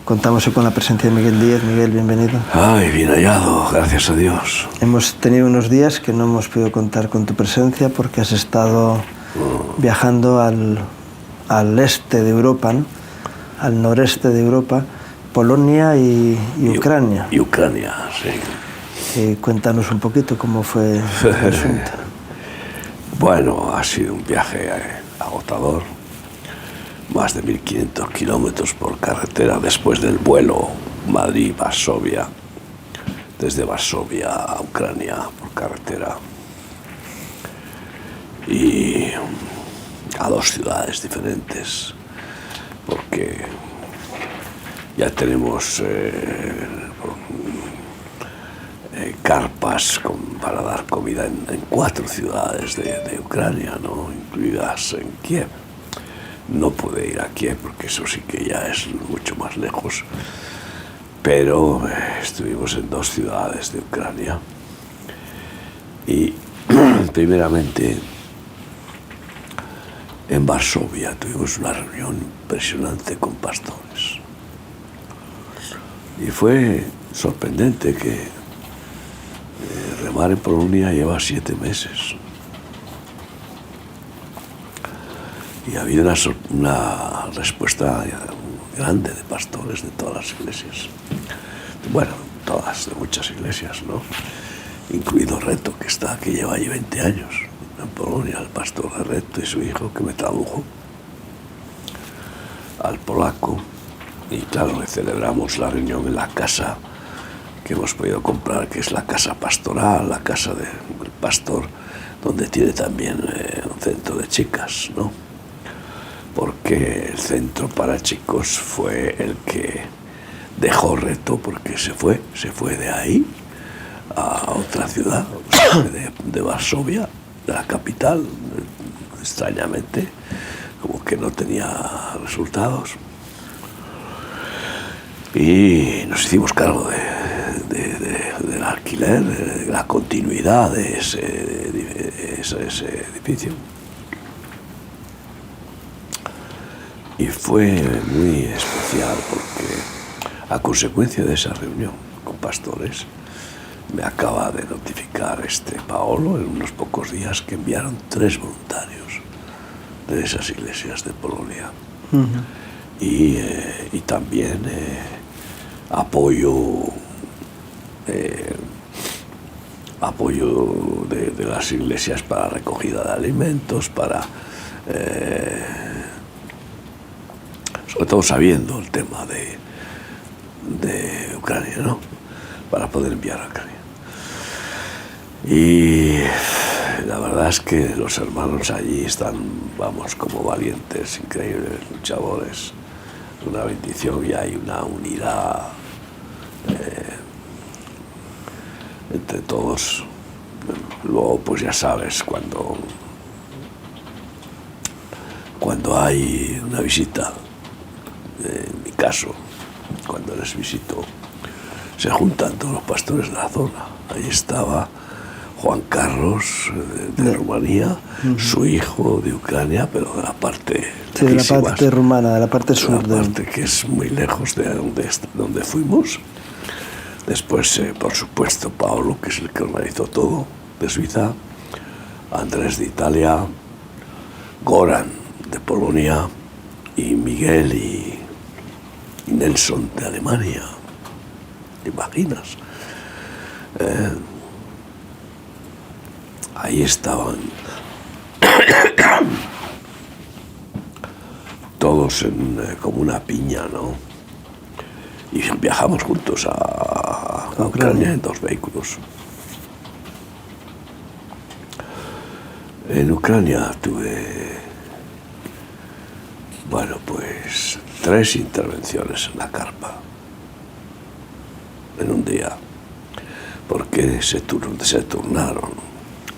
Contamos hoy con la presencia de Miguel Díez. Miguel, bienvenido. Ay, bien hallado, gracias a Dios. Hemos tenido unos días que no hemos podido contar con tu presencia porque has estado viajando al este de Europa, ¿no? Al noreste de Europa, Polonia y Ucrania. Y Ucrania, sí. Cuéntanos un poquito cómo fue el asunto. Bueno, ha sido un viaje agotador. Más de 1.500 kilómetros por carretera después del vuelo Madrid-Varsovia. Desde Varsovia a Ucrania por carretera. Y a 2 ciudades diferentes. Porque ya tenemos carpas para dar comida en 4 ciudades de Ucrania, ¿no? Incluidas en Kiev. No pude ir a Kiev porque eso sí que ya es mucho más lejos, pero estuvimos en 2 ciudades de Ucrania y primeramente en Varsovia tuvimos una reunión impresionante con pastores y fue sorprendente que remar en Polonia lleva 7 meses. Y ha habido una respuesta grande de pastores de todas las iglesias. Bueno, todas, de muchas iglesias, ¿no? Incluido Reto, que lleva allí 20 años en Polonia, el pastor de Reto y su hijo, que me tradujo al polaco. Y claro, celebramos la reunión en la casa que hemos podido comprar, que es la casa pastoral, la casa del pastor, donde tiene también un centro de chicas, ¿no? Porque el centro para chicos fue el que dejó Reto, porque se fue de ahí a otra ciudad, de Varsovia, de la capital, extrañamente, como que no tenía resultados. Y nos hicimos cargo del alquiler, de la continuidad de ese edificio. Y fue muy especial porque a consecuencia de esa reunión con pastores me acaba de notificar Paolo en unos pocos días que enviaron 3 voluntarios de esas iglesias de Polonia. Y también apoyo de las iglesias para recogida de alimentos, para sobre todo sabiendo el tema de Ucrania, ¿no? Para poder enviar a Ucrania. Y la verdad es que los hermanos allí están, vamos, como valientes, increíbles, luchadores. Una bendición y hay una unidad entre todos. Luego, pues ya sabes, cuando hay una visita, en mi caso, cuando les visito, se juntan todos los pastores de la zona. Ahí estaba Juan Carlos de Rumanía, su hijo de Ucrania, pero de la parte de la parte rumana, de la parte sur. De la parte que es muy lejos de donde fuimos. Después, por supuesto, Paolo, que es el que organizó todo, de Suiza, Andrés de Italia, Goran de Polonia y Miguel y Nelson de Alemania. ¿Te imaginas? Ahí estaban todos como una piña, ¿no? Y viajamos juntos a Ucrania en 2 vehículos. En Ucrania tuve, bueno, pues 3 intervenciones en la carpa en un día, porque se turnaron.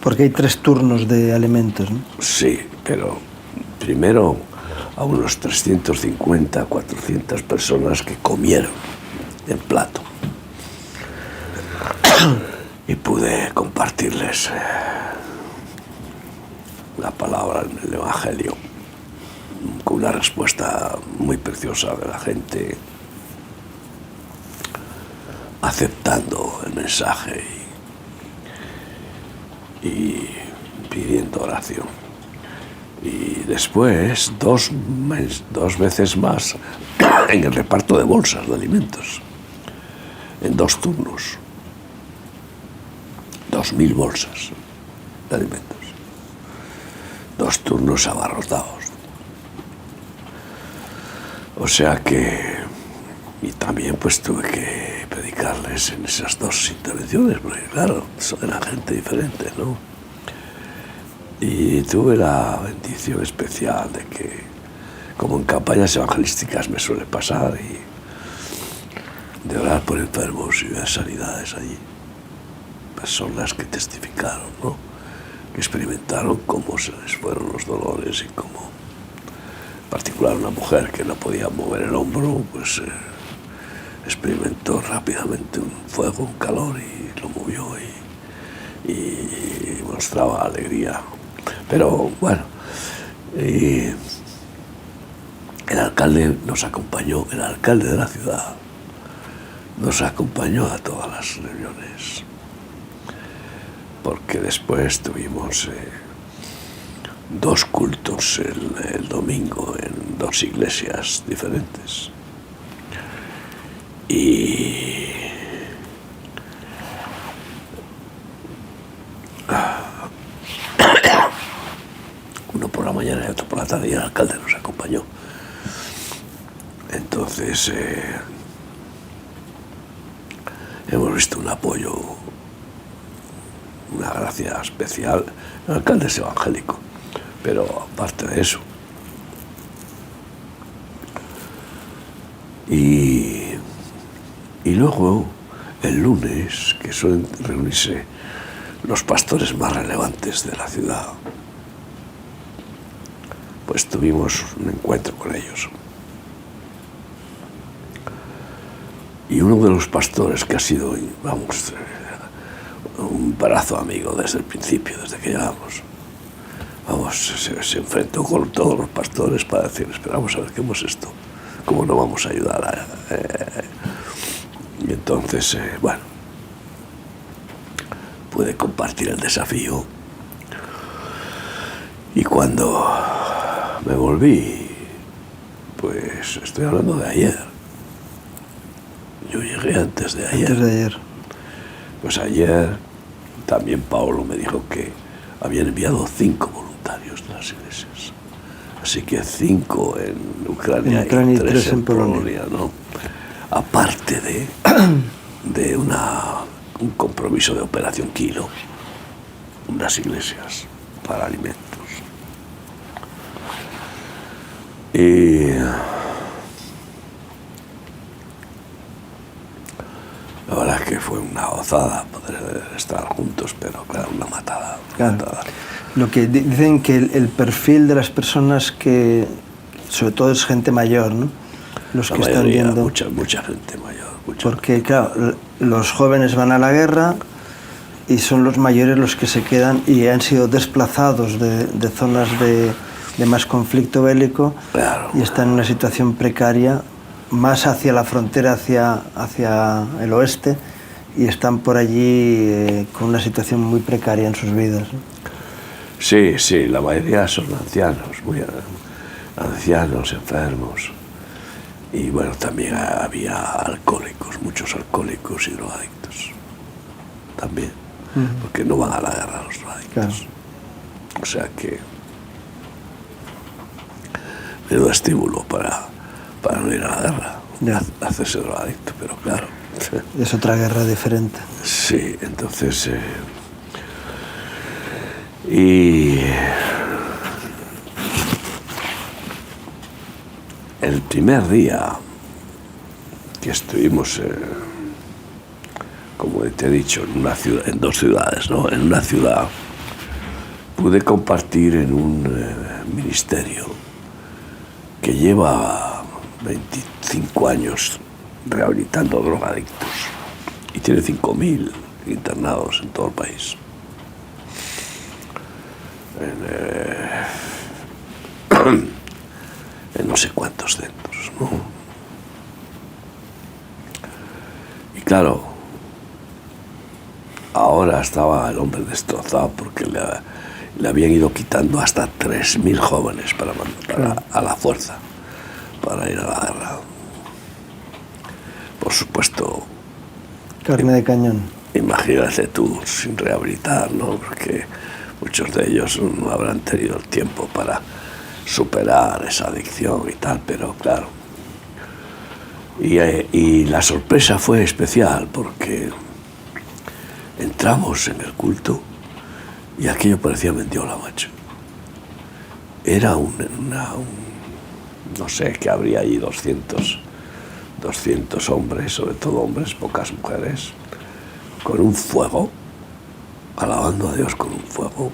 Porque hay 3 turnos de alimentos, ¿no? Sí, pero primero a unos 350, 400 personas que comieron en plato. Y pude compartirles la palabra en el Evangelio, con una respuesta muy preciosa de la gente, aceptando el mensaje y pidiendo oración. Y después, dos veces más en el reparto de bolsas de alimentos, en 2 turnos, 2.000 bolsas de alimentos, 2 turnos abarrotados. O sea que, y también pues tuve que predicarles en esas 2 intervenciones, porque claro, era gente diferente, ¿no? Y tuve la bendición especial de que, como en campañas evangelísticas me suele pasar, y de orar por enfermos y ver sanidades allí. Personas que testificaron, ¿no? Que experimentaron cómo se les fueron los dolores y cómo, en particular una mujer que no podía mover el hombro, pues experimentó rápidamente un fuego, un calor, y lo movió y mostraba alegría. Pero bueno, el alcalde nos acompañó, el alcalde de la ciudad nos acompañó a todas las reuniones, porque después tuvimos 2 cultos el domingo en 2 iglesias diferentes. Y uno por la mañana y otro por la tarde, y el alcalde nos acompañó. Entonces hemos visto un apoyo, una gracia especial. El alcalde es evangélico, pero aparte de eso. Y luego, el lunes, que suelen reunirse los pastores más relevantes de la ciudad, pues tuvimos un encuentro con ellos. Y uno de los pastores, que ha sido, vamos, un brazo amigo desde el principio, desde que llegamos, se enfrentó con todos los pastores para decirles: pero vamos a ver, ¿qué es esto? ¿Cómo no vamos a ayudar? Y entonces, bueno, pude compartir el desafío. Y cuando me volví, pues estoy hablando de ayer. Yo llegué antes de ayer. Antes de ayer. Pues ayer también Paolo me dijo que habían enviado 5 voluntarios de las iglesias. Así que 5 en Ucrania, y 3 en Polonia, ¿no? Aparte de un compromiso de Operación Kilo, unas iglesias para alimentos. Y la verdad es que fue una gozada poder estar juntos, pero claro, una matada. Claro. Lo que dicen que el perfil de las personas que, sobre todo, es gente mayor, ¿no? Los que están viendo. Mucha gente mayor. Porque, claro, los jóvenes van a la guerra y son los mayores los que se quedan y han sido desplazados de zonas de más conflicto bélico. Claro. Y están en una situación precaria, más hacia la frontera, hacia el oeste, y están por allí con una situación muy precaria en sus vidas, ¿no? Sí, la mayoría son ancianos, muy ancianos, enfermos. Y bueno, también había alcohólicos, muchos alcohólicos y drogadictos. También, porque no van a la guerra los drogadictos. Claro. O sea que menudo estímulo para no ir a la guerra, hacerse drogadicto, pero claro. Es otra guerra diferente. Sí, entonces... y el primer día que estuvimos, como te he dicho, en 2 ciudades, ¿no? En una ciudad pude compartir en un ministerio que lleva 25 años rehabilitando drogadictos y tiene 5.000 internados en todo el país. En no sé cuántos centros, ¿no? Y claro, ahora estaba el hombre destrozado porque le habían ido quitando hasta 3.000 jóvenes para a la fuerza, para ir a la guerra. Por supuesto, Carne de cañón. imagínate tú, sin rehabilitar, ¿no? Porque muchos de ellos no habrán tenido el tiempo para superar esa adicción y tal, pero claro. Y la sorpresa fue especial porque entramos en el culto y aquello parecía Mendiola, macho. Era no sé, que habría allí 200 hombres, sobre todo hombres, pocas mujeres, con un fuego, alabando a Dios con un fuego,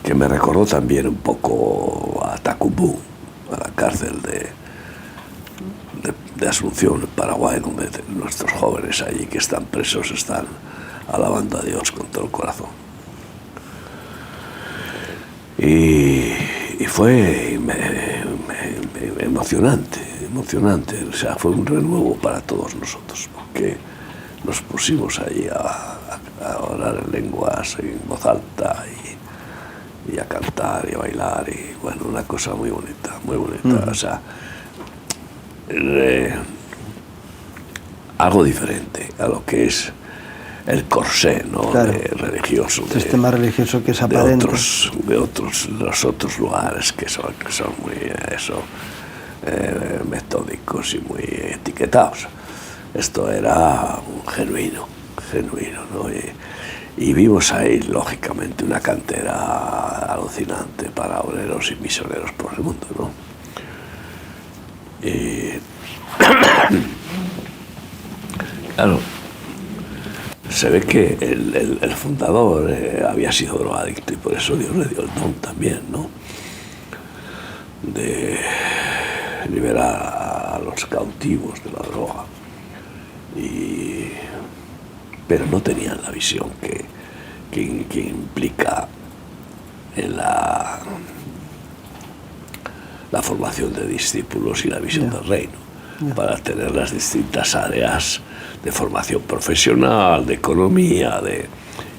que me recordó también un poco a Tacumbú, a la cárcel de Asunción, en Paraguay, donde nuestros jóvenes allí que están presos están alabando a Dios con todo el corazón. Y fue emocionante, o sea, fue un renuevo para todos nosotros, porque nos pusimos allí a orar en lenguas, en voz alta, y a cantar y a bailar, y bueno, una cosa muy bonita, o sea, algo diferente a lo que es el corsé, ¿no? Claro. Religioso. El sistema religioso que es aparente. Los otros lugares que son muy metódicos y muy etiquetados. Esto era genuino, ¿no? Y vimos ahí, lógicamente, una cantera alucinante para obreros y misioneros por el mundo, ¿no? Y claro, se ve que el fundador había sido drogadicto y por eso Dios le dio el don también, ¿no? De liberar a los cautivos de la droga. Pero no tenían la visión que implica en la formación de discípulos y la visión del reino, para tener las distintas áreas de formación profesional, de economía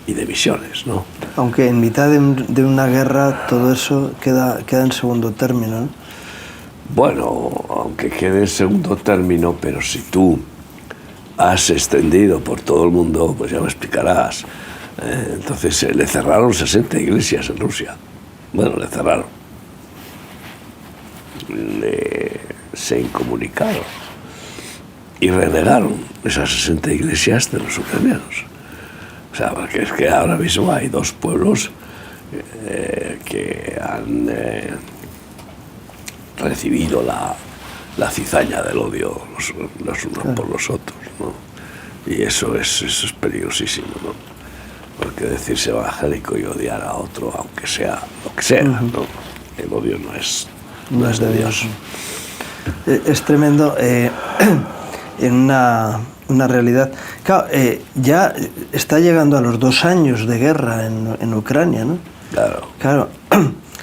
y de misiones, ¿no? Aunque en mitad de una guerra todo eso queda en segundo término, ¿no? Bueno, aunque quede en segundo término, pero si tú has extendido por todo el mundo, pues ya me explicarás. Entonces le cerraron 60 iglesias en Rusia. Bueno, le cerraron. Se incomunicaron y renegaron esas 60 iglesias de los ucranianos. O sea, porque es que ahora mismo hay dos pueblos que han recibido la cizaña del odio los unos por los otros, ¿no? Y eso es peligrosísimo, ¿no? Porque decirse evangélico y odiar a otro, aunque sea lo que sea, ¿no? El odio no es de Dios. Es tremendo en una realidad. Claro, ya está llegando a los 2 años de guerra en Ucrania, ¿no? Claro,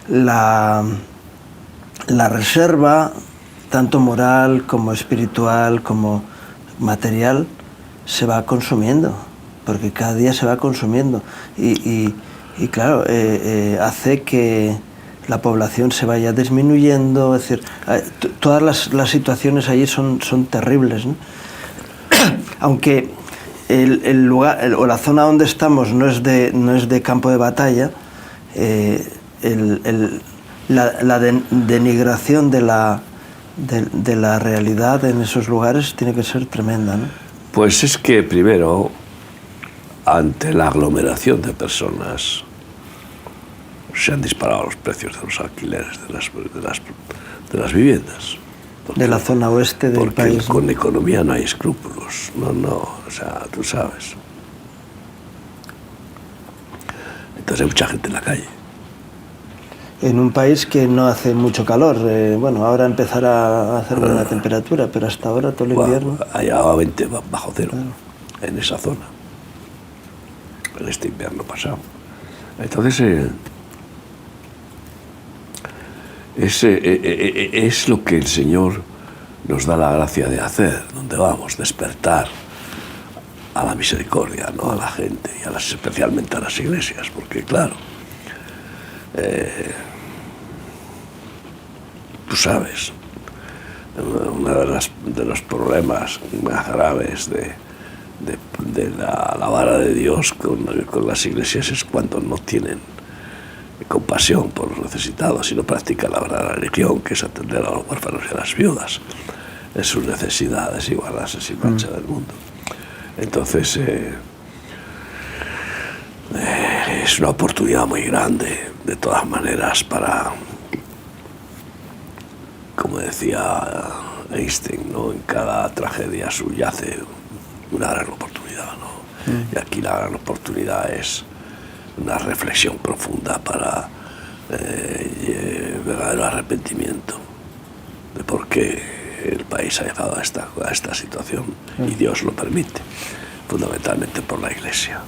la reserva, tanto moral como espiritual, como material, se va consumiendo, porque cada día se va consumiendo. Y claro, hace que la población se vaya disminuyendo, es decir, todas las situaciones allí son terribles, ¿no? Aunque el lugar o la zona donde estamos no es de campo de batalla, la denigración de la realidad en esos lugares tiene que ser tremenda, ¿no? Pues es que primero, ante la aglomeración de personas, se han disparado los precios de los alquileres de las viviendas. De la zona oeste del país. Porque con economía no hay escrúpulos, o sea, tú sabes. Entonces hay mucha gente en la calle. En un país que no hace mucho calor, bueno, ahora empezará a hacer buena temperatura, pero hasta ahora todo el invierno... Allá va 20 bajo cero, claro, en esa zona, en este invierno pasado. Entonces, es lo que el Señor nos da la gracia de hacer, donde vamos, despertar a la misericordia, ¿no? A la gente, y especialmente a las iglesias, porque claro, tú sabes, uno de los problemas más graves de la vara de Dios con las iglesias es cuando no tienen compasión por los necesitados y no practican la verdadera religión, que es atender a los huérfanos y a las viudas en sus necesidades y guardarse sin mancha del mundo. Entonces es una oportunidad muy grande, de todas maneras, para, como decía Einstein, ¿no? En cada tragedia subyace una gran oportunidad, ¿no? Y aquí la gran oportunidad es una reflexión profunda para verdadero arrepentimiento de por qué el país ha llegado a esta situación, y Dios lo permite, fundamentalmente por la Iglesia,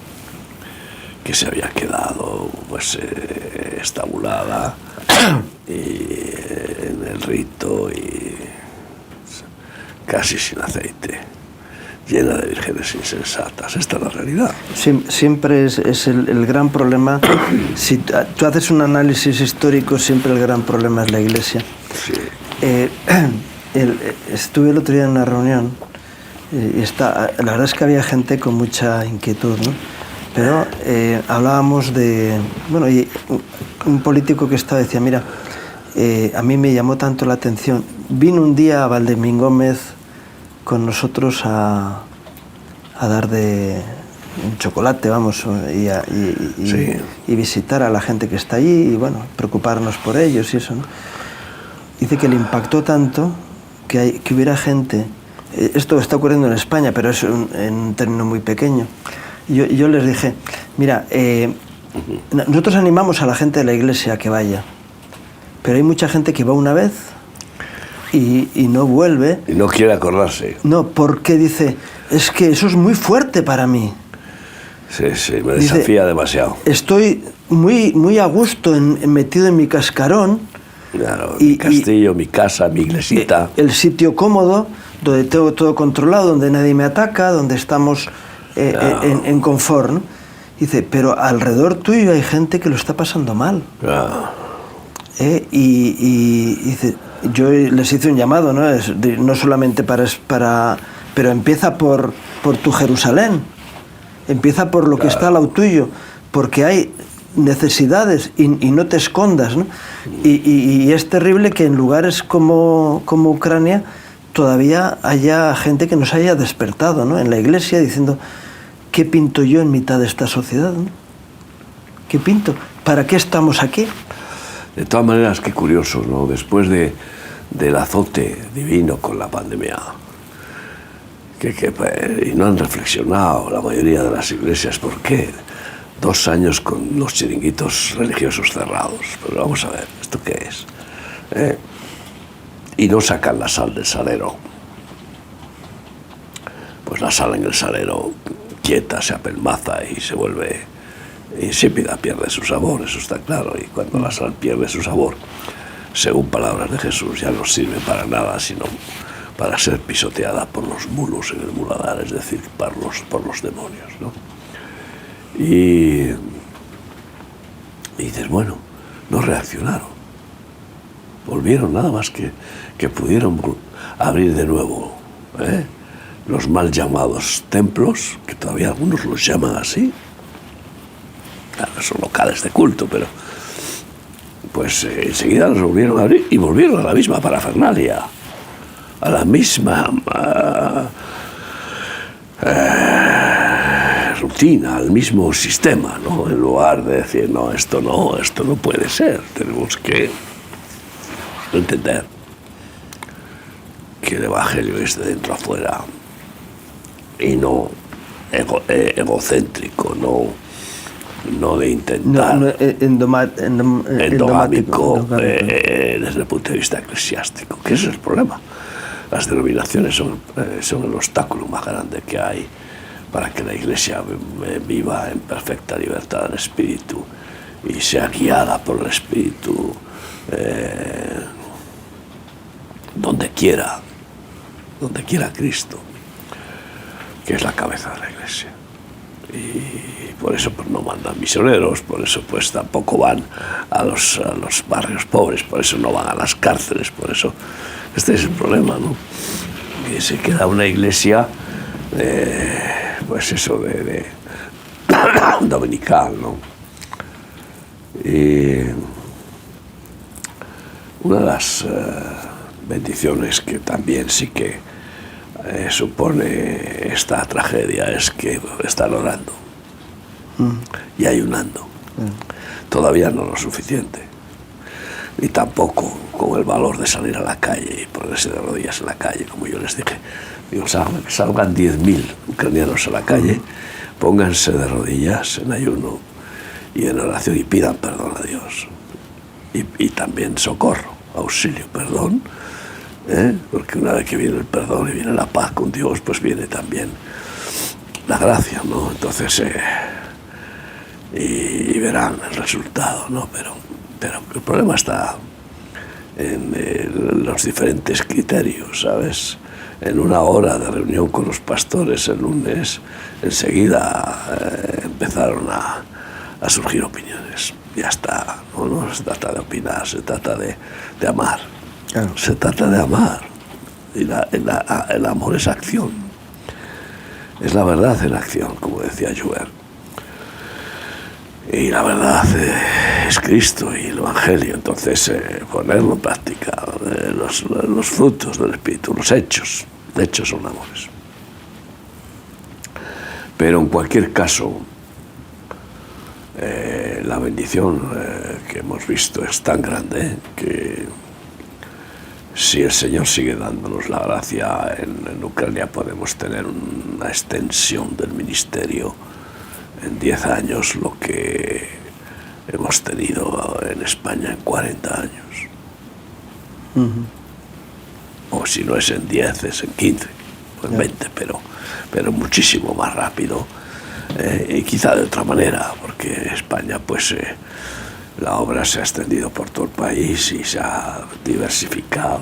que se había quedado pues estabulada y en el rito y casi sin aceite, llena de vírgenes insensatas. Esta es la realidad. Siempre es el gran problema. Si tú haces un análisis histórico, siempre el gran problema es la Iglesia. Sí. Estuve el otro día en una reunión y la verdad es que había gente con mucha inquietud, ¿no? Pero hablábamos de... Bueno, y un político que estaba decía, mira, a mí me llamó tanto la atención. Vino un día a Valdemín Gómez con nosotros a dar de un chocolate, vamos, y visitar a la gente que está allí y, bueno, preocuparnos por ellos y eso, ¿no? Dice que le impactó tanto que hubiera gente... Esto está ocurriendo en España, pero es en un término muy pequeño. Yo les dije, mira, nosotros animamos a la gente de la Iglesia a que vaya, pero hay mucha gente que va una vez y no vuelve. Y no quiere acordarse. No, porque dice, es que eso es muy fuerte para mí. Sí, me desafía demasiado. Estoy muy a gusto metido en mi cascarón. Claro, mi castillo, mi casa, mi iglesita. El sitio cómodo, donde tengo todo controlado, donde nadie me ataca, donde estamos en confort, ¿no? Dice, pero alrededor tuyo hay gente que lo está pasando mal. Y dice, yo les hice un llamado, ¿no? No solamente pero empieza por tu Jerusalén, empieza por lo que está al lado tuyo, porque hay necesidades y no te escondas, ¿no? Y es terrible que en lugares como Ucrania todavía haya gente que nos haya despertado, ¿no? En la Iglesia diciendo, ¿qué pinto yo en mitad de esta sociedad, ¿no? ¿Qué pinto? ¿Para qué estamos aquí? De todas maneras, qué curioso, ¿no? Después del azote divino con la pandemia, y no han reflexionado la mayoría de las iglesias, ¿por qué? 2 años con los chiringuitos religiosos cerrados. Pero vamos a ver, ¿esto qué es? Y no sacan la sal del salero. Pues la sal en el salero quieta, se apelmaza y se vuelve insípida, pierde su sabor, eso está claro. Y cuando la sal pierde su sabor, según palabras de Jesús, ya no sirve para nada, sino para ser pisoteada por los mulos en el muladar, es decir, por los demonios, ¿no? Y dices, bueno, no reaccionaron. Volvieron nada más que pudieron abrir de nuevo los mal llamados templos, que todavía algunos los llaman así. Claro, son locales de culto, pero pues enseguida los volvieron a abrir y volvieron a la misma parafernalia, a la misma rutina, al mismo sistema, ¿no? En lugar de decir, no, esto no puede ser. Tenemos que entender que el Evangelio es de dentro a fuera y no egocéntrico, no de intentar endogámico desde el punto de vista eclesiástico, que ese es el problema. Las denominaciones son el obstáculo más grande que hay para que la Iglesia viva en perfecta libertad del Espíritu y sea guiada por el Espíritu donde quiera Cristo. que es la cabeza de la Iglesia. Y por eso pues no mandan misioneros, por eso pues tampoco van a los barrios pobres, por eso no van a las cárceles, por eso este es el problema, ¿no? Que se queda una iglesia pues eso de dominical, ¿no? Y una de las bendiciones que también sí que supone esta tragedia es que están orando y ayunando. Todavía no lo suficiente, y tampoco con el valor de salir a la calle y ponerse de rodillas en la calle, como yo les dije. Digo, salgan 10.000 ucranianos a la calle, pónganse de rodillas en ayuno y en oración y pidan perdón a Dios. Y también socorro, auxilio, perdón, porque una vez que viene el perdón y viene la paz con Dios, pues viene también la gracia, ¿no? Entonces, y verán el resultado, ¿no? Pero el problema está en los diferentes criterios, ¿sabes? En una hora de reunión con los pastores el lunes, enseguida empezaron a surgir opiniones. Ya está, no se trata de opinar, se trata de amar. Claro. Se trata de amar. Y el amor es acción. Es la verdad en acción, como decía Joubert. Y la verdad es Cristo y el Evangelio. Entonces, ponerlo en práctica, los frutos del Espíritu, los hechos. De hecho, son amores. Pero en cualquier caso, la bendición que hemos visto es tan grande que si el Señor sigue dándonos la gracia en Ucrania, podemos tener una extensión del ministerio en 10 años, lo que hemos tenido en España en 40 años. O si no es en 10, es en 15, o en 20, pero muchísimo más rápido. Y quizá de otra manera, porque España, pues, la obra se ha extendido por todo el país y se ha diversificado.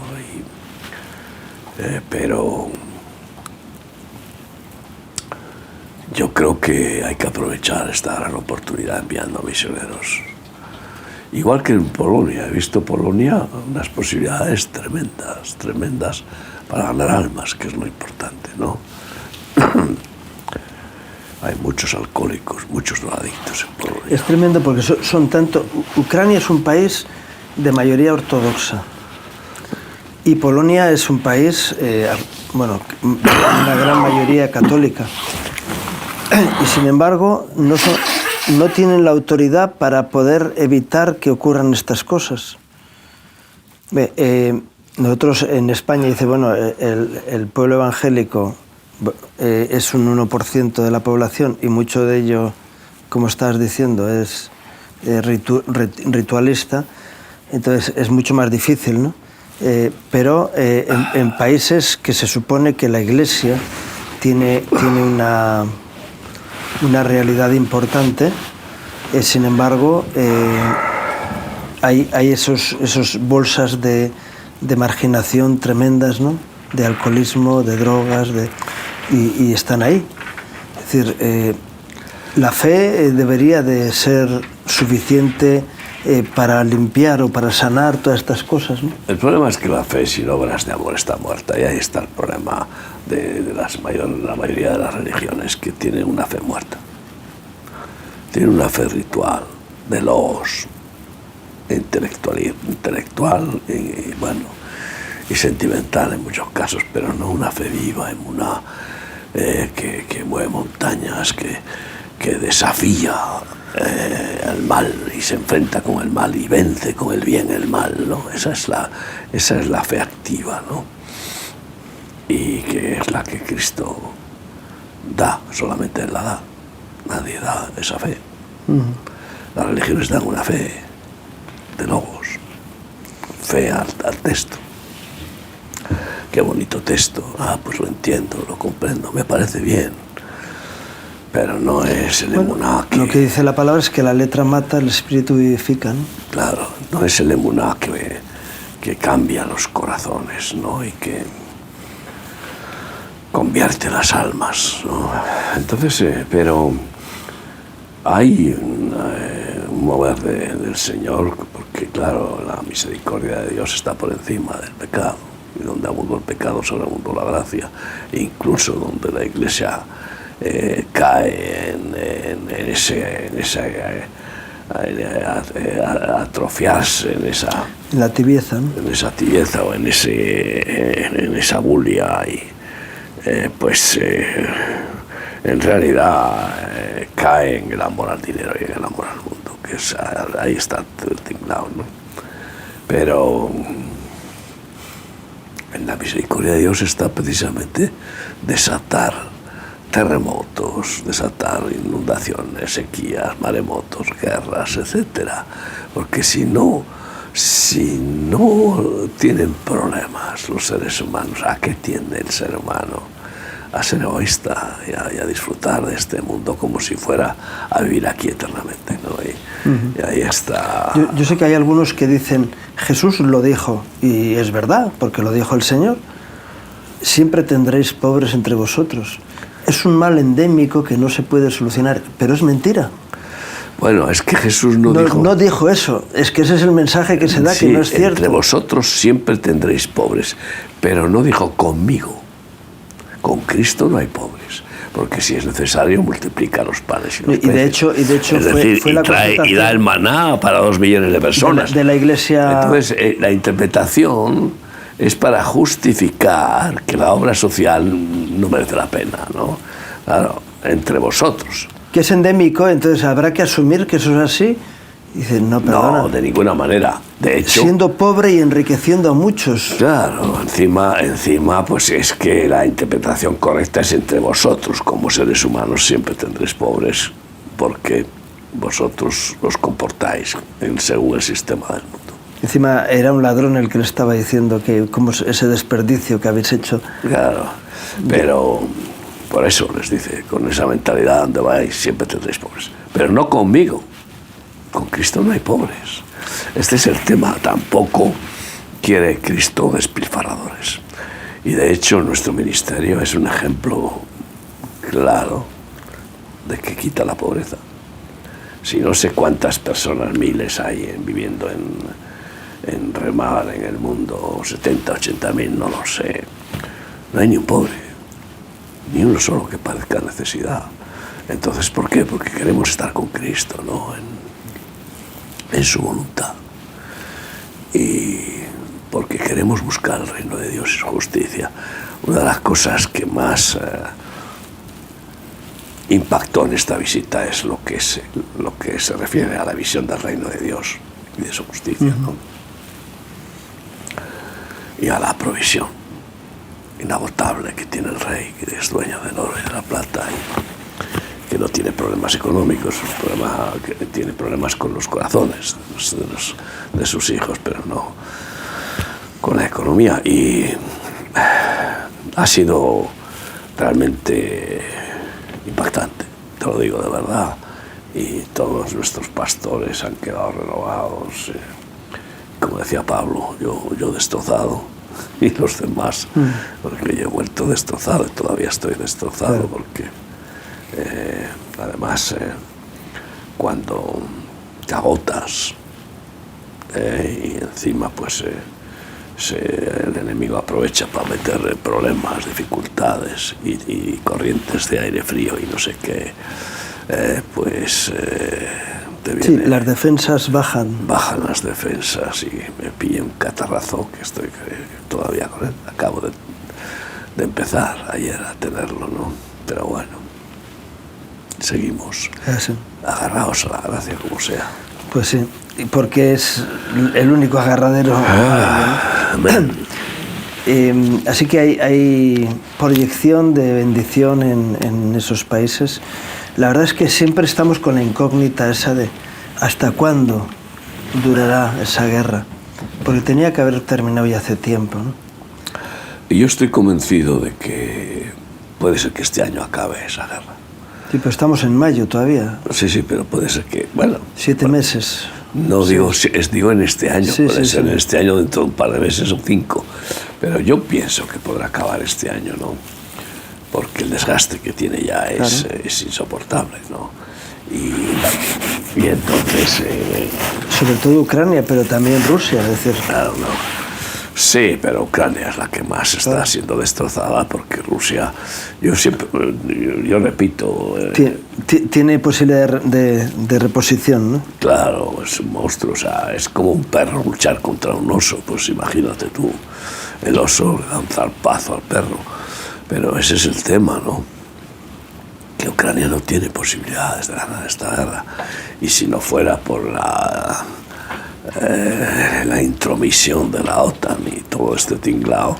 Pero yo creo que hay que aprovechar esta gran oportunidad enviando misioneros. Igual que en Polonia, he visto Polonia unas posibilidades tremendas para ganar almas, que es lo importante, ¿no? Hay muchos alcohólicos, muchos drogadictos en Polonia. Es tremendo porque son tanto... Ucrania es un país de mayoría ortodoxa y Polonia es un país, una gran mayoría católica. Y sin embargo no tienen la autoridad para poder evitar que ocurran estas cosas. Nosotros en España dice, el pueblo evangélico es un 1% de la población y mucho de ello, como estás diciendo, es ritualista, entonces es mucho más difícil, ¿no? Pero en países que se supone que la Iglesia tiene una realidad importante, sin embargo hay esos bolsas de marginación tremendas, ¿no? De alcoholismo, de drogas, y están ahí. Es decir, la fe debería de ser suficiente para limpiar o para sanar todas estas cosas, ¿no? El problema es que la fe sin obras de amor está muerta, y ahí está el problema de la mayoría de las religiones, que tienen una fe muerta. Tienen una fe ritual, de logos, intelectual y sentimental en muchos casos, pero no una fe viva, que mueve montañas, que desafía al mal y se enfrenta con el mal y vence con el bien el mal, ¿no? Esa es la fe activa, ¿no? Y que es la que Cristo da, solamente Él la da. Nadie da esa fe. Las religiones dan una fe de logos, fe al texto. Qué bonito texto, pues lo entiendo, lo comprendo, me parece bien, pero no es el emuná que... Lo que dice la palabra es que la letra mata, el espíritu vivifica, ¿no? Claro, no es el emuná que cambia los corazones, ¿no? Y que convierte las almas, ¿no? Entonces, pero hay un mover del Señor, porque claro, la misericordia de Dios está por encima del pecado, y donde abundó el pecado sobreabundó la gracia, e incluso donde la Iglesia cae en atrofiarse, en la tibieza, ¿no? En esa tibieza o en esa bulia, y en realidad cae en el amor al dinero y en el amor al mundo, que ahí está el tinglado, ¿no? Pero en la misericordia de Dios está precisamente desatar terremotos, desatar inundaciones, sequías, maremotos, guerras, etcétera, porque si no tienen problemas los seres humanos, ¿a qué tiende el ser humano? A ser egoísta y a disfrutar de este mundo como si fuera a vivir aquí eternamente, ¿no? Y ahí está. Yo sé que hay algunos que dicen, Jesús lo dijo, y es verdad, porque lo dijo el Señor, siempre tendréis pobres entre vosotros. Es un mal endémico que no se puede solucionar, pero es mentira. Bueno, es que Jesús no dijo eso, es que ese es el mensaje que se da, sí, que no es cierto. Entre vosotros siempre tendréis pobres, pero no dijo conmigo. Con Cristo no hay pobres, porque si es necesario multiplica los panes y los peces. Y de hecho fue la constatación. Y da el maná para 2 millones de personas. De la Iglesia. Entonces, la interpretación es para justificar que la obra social no merece la pena, ¿no? Claro, entre vosotros. Que es endémico, entonces habrá que asumir que eso es así. Dice, no, perdona. No, de ninguna manera. De hecho, siendo pobre y enriqueciendo a muchos. Claro, encima, pues es que la interpretación correcta es entre vosotros, como seres humanos siempre tendréis pobres, porque vosotros os comportáis según el sistema del mundo. Encima era un ladrón el que le estaba diciendo que como ese desperdicio que habéis hecho. Claro, pero por eso les dice, con esa mentalidad donde vais siempre tendréis pobres, pero no conmigo. Con Cristo no hay pobres. Este es el tema. Tampoco quiere Cristo despilfarradores. Y de hecho nuestro ministerio es un ejemplo claro de que quita la pobreza. Si no sé cuántas personas, miles hay viviendo en remar en el mundo, 70, 80 mil, no lo sé. No hay ni un pobre, ni uno solo que padezca necesidad. Entonces, ¿por qué? Porque queremos estar con Cristo, ¿no? En su voluntad, y porque queremos buscar el reino de Dios y su justicia. Una de las cosas que más impactó en esta visita es lo que se refiere a la visión del reino de Dios y de su justicia, ¿no? Y a la provisión inagotable que tiene el rey, que es dueño del oro y de la plata, que no tiene problemas económicos, que tiene problemas con los corazones de sus hijos, pero no con la economía. Y ha sido realmente impactante, te lo digo de verdad. Y todos nuestros pastores han quedado renovados. Como decía Pablo, yo destrozado, y los demás, porque yo he vuelto destrozado y todavía estoy destrozado, porque además cuando te agotas y encima pues el enemigo aprovecha para meter problemas, dificultades y corrientes de aire frío y no sé qué, te viene, sí, las defensas bajan las defensas y me pilla un catarrazo que estoy todavía con él. Acabo de empezar ayer a tenerlo, ¿no? Pero bueno, seguimos agarrados a la gracia como sea. Pues sí, porque es el único agarradero. Así que hay proyección de bendición en esos países. La verdad es que siempre estamos con la incógnita esa de hasta cuándo durará esa guerra, porque tenía que haber terminado ya hace tiempo, ¿no? Y yo estoy convencido de que puede ser que este año acabe esa guerra. Sí, pero estamos en mayo todavía. Sí, pero puede ser que, bueno... 7 meses. No sí. digo en este año, sí, puede ser en este año, dentro de un par de meses o 5, pero yo pienso que podrá acabar este año, ¿no? porque el desgaste que tiene ya es insoportable, ¿no? Y entonces... sobre todo Ucrania, pero también Rusia, es decir... Claro, no. Sí, pero Ucrania es la que más está siendo destrozada, porque Rusia, yo repito... Tiene posibilidad de reposición, ¿no? Claro, es un monstruo, o sea, es como un perro luchar contra un oso, pues imagínate tú, el oso le da un zarpazo al perro, pero ese es el tema, ¿no? Que Ucrania no tiene posibilidades de ganar esta guerra, y si no fuera por la intromisión de la OTAN y todo este tinglao,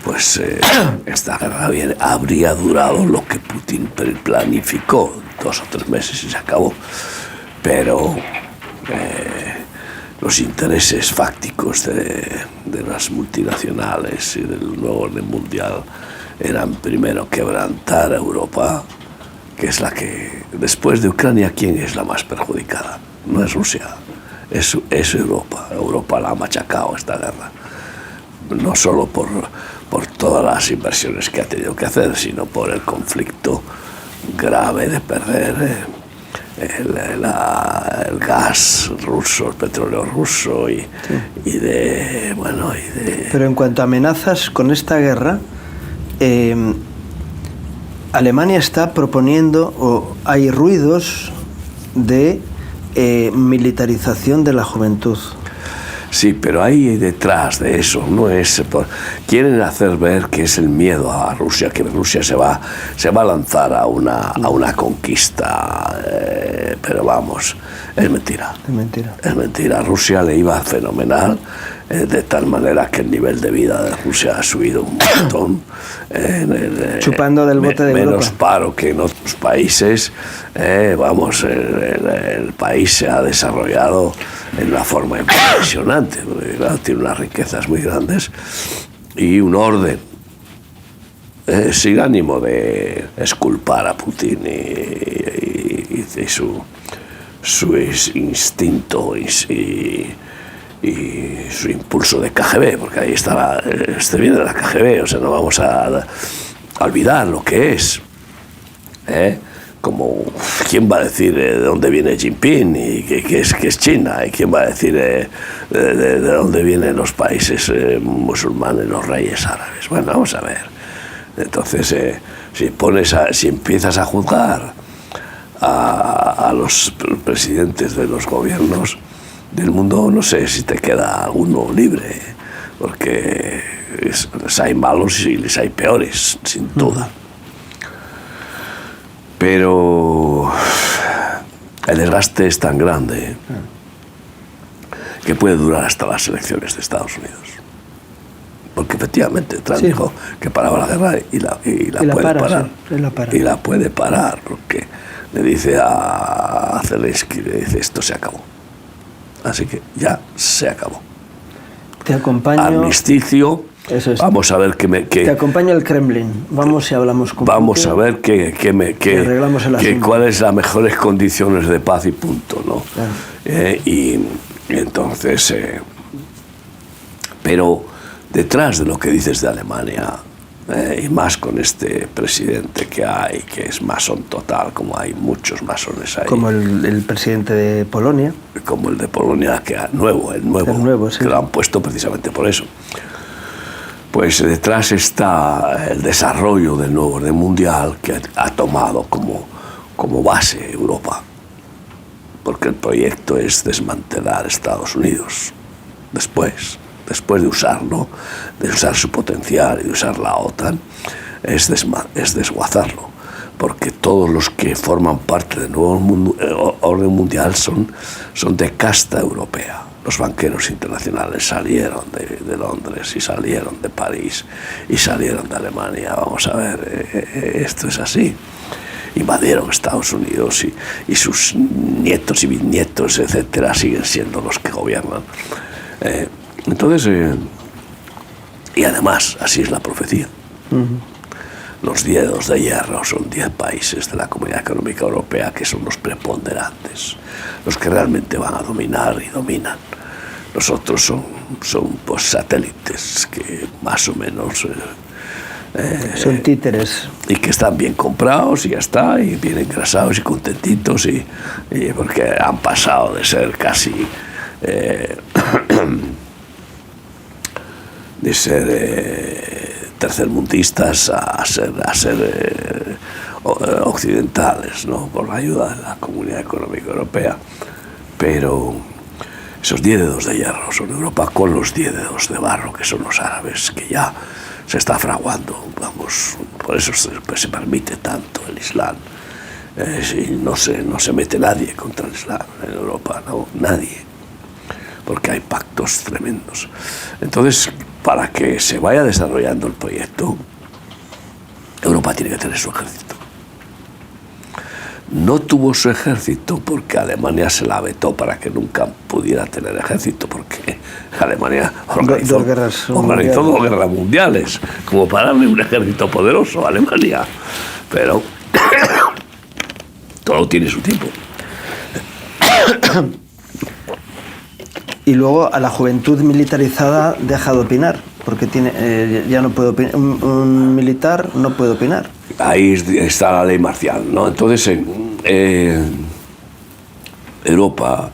pues esta guerra habría durado lo que Putin planificó, 2 o 3 meses y se acabó. Pero los intereses fácticos de las multinacionales y del nuevo orden mundial eran primero quebrantar a Europa, que es la que, después de Ucrania, ¿quién es la más perjudicada? No es Rusia, es Europa. Europa la ha machacado esta guerra, no solo por todas las inversiones que ha tenido que hacer, sino por el conflicto grave de perder el gas ruso, el petróleo ruso y de... Pero en cuanto a amenazas con esta guerra, Alemania está proponiendo, o hay ruidos de militarización de la juventud. Sí, pero hay detrás de eso, no es... quieren hacer ver que es el miedo a Rusia, que Rusia se va a lanzar a una conquista, pero vamos, es mentira. Es mentira. Es mentira. A Rusia le iba fenomenal, de tal manera que el nivel de vida de Rusia ha subido un montón. Chupando del bote de Europa. Menos paro que en otros países. Vamos, el país se ha desarrollado en una forma impresionante, porque claro, tiene unas riquezas muy grandes y un orden, sin ánimo de exculpar a Putin y su instinto y su impulso de KGB, porque ahí está viene de la KGB, o sea, no vamos a olvidar lo que es. Como, ¿quién va a decir de dónde viene Jinping y qué es China? ¿Y quién va a decir de dónde vienen los países musulmanes, los reyes árabes? Bueno, vamos a ver. Entonces, si empiezas a juzgar a los presidentes de los gobiernos del mundo, no sé si te queda alguno libre, porque les hay malos y les hay peores, sin duda. Pero el desgaste es tan grande que puede durar hasta las elecciones de Estados Unidos. Porque efectivamente Trump dijo que paraba la guerra y la puede parar. Y la puede parar, porque le dice a Zelensky, le dice, esto se acabó. Así que ya se acabó. Te acompaño. Armisticio. Eso es. Vamos a ver Te acompaño al Kremlin. Vamos y hablamos con Vamos Putin, a ver cuáles las mejores condiciones de paz y punto, ¿no? Claro. Y entonces, pero detrás de lo que dices de Alemania, y más con este presidente que hay, que es masón total, como hay muchos masones ahí. Como el presidente de Polonia. Como el de Polonia, el nuevo, sí, que lo han puesto precisamente por eso. Pues detrás está el desarrollo del nuevo orden mundial que ha tomado como base Europa, porque el proyecto es desmantelar Estados Unidos después de usarlo, de usar su potencial y de usar la OTAN, es desguazarlo, porque todos los que forman parte del nuevo orden mundial son de casta europea. Los banqueros internacionales salieron de Londres y salieron de París y salieron de Alemania. Vamos a ver, esto es así. Invadieron Estados Unidos y sus nietos y bisnietos, etcétera, siguen siendo los que gobiernan. Entonces, y además, así es la profecía. Los 10 dedos de hierro son 10 países de la Comunidad Económica Europea que son los preponderantes, los que realmente van a dominar y dominan. Los otros son pues, satélites que más o menos Son títeres. Y que están bien comprados y ya está, y bien engrasados y contentitos, y porque han pasado de ser casi de ser tercermundistas a ser occidentales, ¿no? Por la ayuda de la Comunidad Económica Europea. Pero esos 10 dedos de hierro son Europa, con los 10 dedos de barro, que son los árabes, que ya se está fraguando, vamos, por eso se permite tanto el Islam. No se mete nadie contra el Islam en Europa, no, nadie, porque hay pactos tremendos. Entonces, para que se vaya desarrollando el proyecto, Europa tiene que tener su ejército. No tuvo su ejército porque Alemania se la vetó para que nunca pudiera tener ejército, porque Alemania organizó dos guerras mundiales, como para darle un ejército poderoso a Alemania. Pero todo tiene su tiempo. Y luego a la juventud militarizada deja de opinar, porque ya no puede opinar. Un militar no puede opinar. Ahí está la ley marcial, ¿no? Entonces, Europa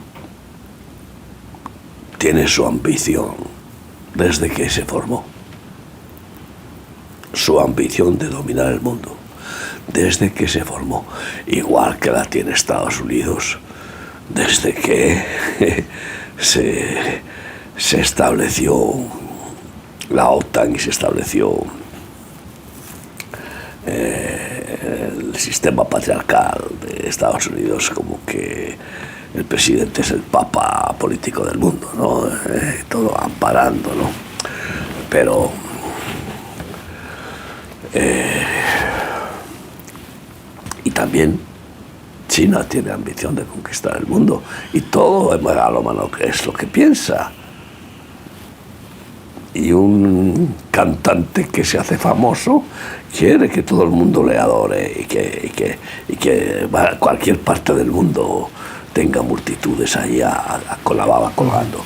tiene su ambición desde que se formó. Su ambición de dominar el mundo desde que se formó. Igual que la tiene Estados Unidos desde que se estableció la OTAN y se estableció el sistema patriarcal de Estados Unidos, como que el presidente es el papa político del mundo, ¿no? Todo amparando, ¿no? Pero y también China tiene ambición de conquistar el mundo, y todo es megalómano, que es lo que piensa. Y un cantante que se hace famoso quiere que todo el mundo le adore y que cualquier parte del mundo tenga multitudes ahí con la baba colgando.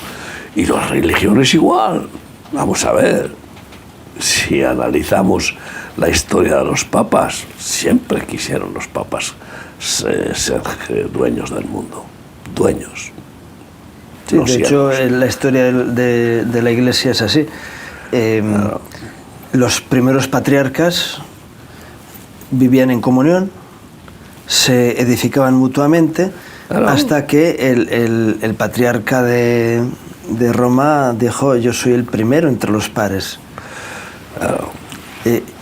Y las religiones igual. Vamos a ver, si analizamos la historia de los papas, siempre quisieron los papas ser dueños del mundo, dueños. Sí, de hecho, la historia de la Iglesia es así. Claro. Los primeros patriarcas vivían en comunión, se edificaban mutuamente, claro, hasta que el patriarca de Roma dijo: yo soy el primero entre los pares. Claro.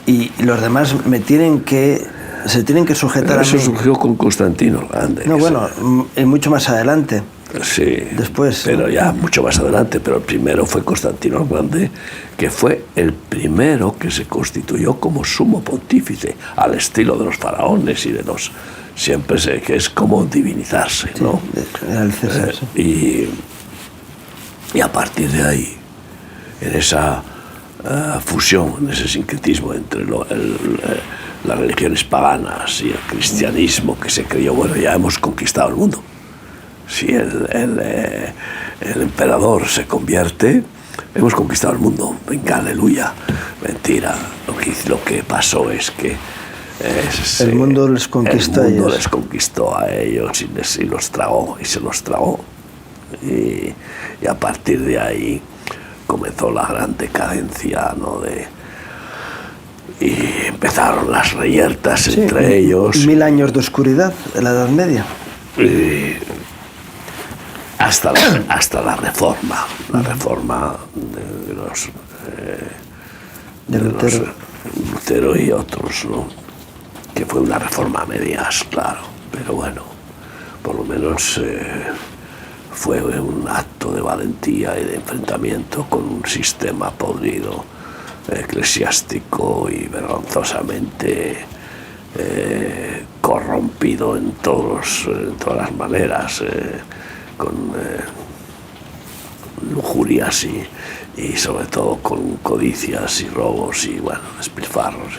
Y los demás se tienen que sujetar a mí. Eso surgió con Constantino el Grande. No, bueno, y mucho más adelante. Sí, después, pero ya mucho más adelante. Pero el primero fue Constantino el Grande, que fue el primero que se constituyó como sumo pontífice, al estilo de los faraones y de los... Siempre que es como divinizarse, ¿no? Sí, era el César, sí. Y a partir de ahí, en esa fusión, en ese sincretismo entre las religiones paganas y el cristianismo que se creyó, bueno, ya hemos conquistado el mundo. Si el emperador se convierte, hemos conquistado el mundo. Venga, aleluya. Mentira. Lo que pasó es que el mundo les conquistó a ellos. El mundo les conquistó a ellos y los tragó, y se los tragó. Y a partir de ahí comenzó la gran decadencia, ¿no? Y empezaron las reyertas entre ellos. 1000 años de oscuridad en la Edad Media. Hasta la reforma de Lutero y otros, ¿no? Que fue una reforma a medias, claro, pero bueno, por lo menos fue un acto de valentía y de enfrentamiento con un sistema podrido, eclesiástico y vergonzosamente corrompido en todas las maneras, con lujurias y sobre todo con codicias y robos y, bueno, despilfarros.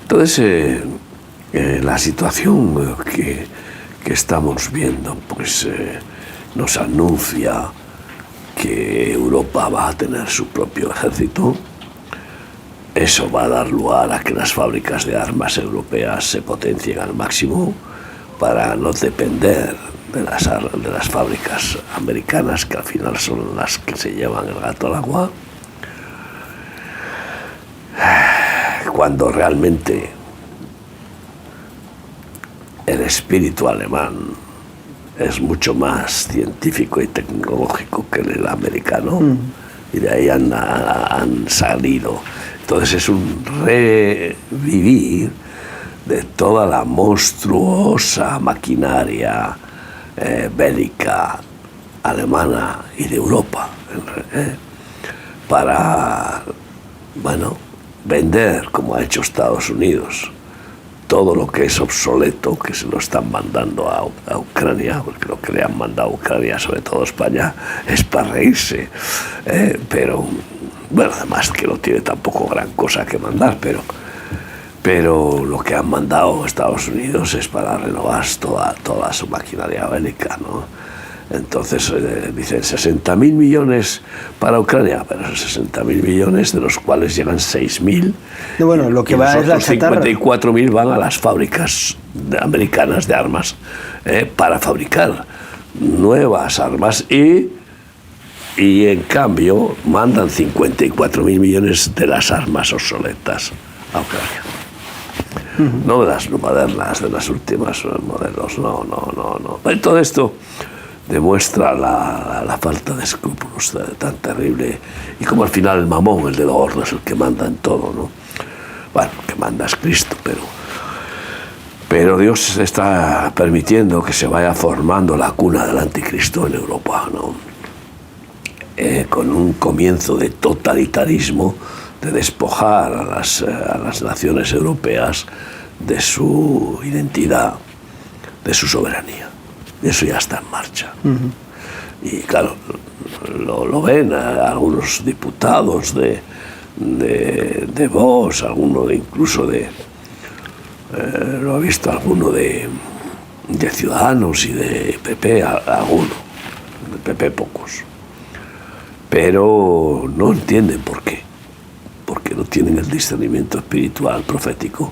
Entonces, la situación que estamos viendo, pues nos anuncia que Europa va a tener su propio ejército, eso va a dar lugar a que las fábricas de armas europeas se potencien al máximo para no depender de las fábricas americanas, que al final son las que se llevan el gato al agua, cuando realmente el espíritu alemán es mucho más científico y tecnológico que el americano, y de ahí han salido. Entonces es un revivir de toda la monstruosa maquinaria bélica alemana y de Europa, para, bueno, vender, como ha hecho Estados Unidos, todo lo que es obsoleto, que se lo están mandando a Ucrania, porque lo que le han mandado a Ucrania, sobre todo a España, es para reírse. Pero, bueno, además que no tiene tampoco gran cosa que mandar, pero lo que han mandado a Estados Unidos es para renovar toda su maquinaria bélica, ¿no? Entonces dicen 60.000 millones para Ucrania, pero 60.000 millones, de los cuales llegan 6.000. Bueno, lo que va es la chatarra. 54.000 van a las fábricas americanas de armas para fabricar nuevas armas y en cambio mandan 54.000 millones de las armas obsoletas a Ucrania. No de las modernas, de las últimas modelos, no. Todo esto demuestra la falta de escrúpulos tan terrible, y como al final el mamón, el de los hornos, es el que manda en todo, ¿no? Bueno, que manda es Cristo, pero Dios está permitiendo que se vaya formando la cuna del anticristo en Europa, ¿no? Con un comienzo de totalitarismo, de despojar a las naciones europeas de su identidad, de su soberanía. Eso ya está en marcha. Y claro, lo ven algunos diputados de Vox, alguno incluso lo ha visto alguno de Ciudadanos y de PP, alguno, de PP pocos. Pero no entienden por qué, porque no tienen el discernimiento espiritual, profético,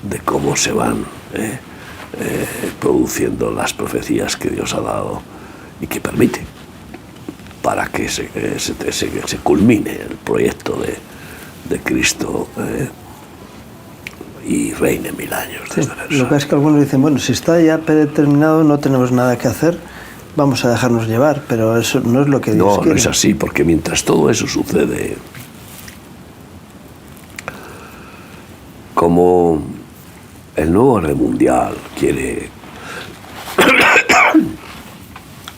de cómo se van produciendo las profecías que Dios ha dado y que permite para que se culmine el proyecto de Cristo y reine 1000 años. Sí, lo que es que algunos dicen, bueno, si está ya predeterminado, no tenemos nada que hacer, vamos a dejarnos llevar, pero eso no es lo que Dios quiere. No es así, porque mientras todo eso sucede, como el nuevo orden mundial quiere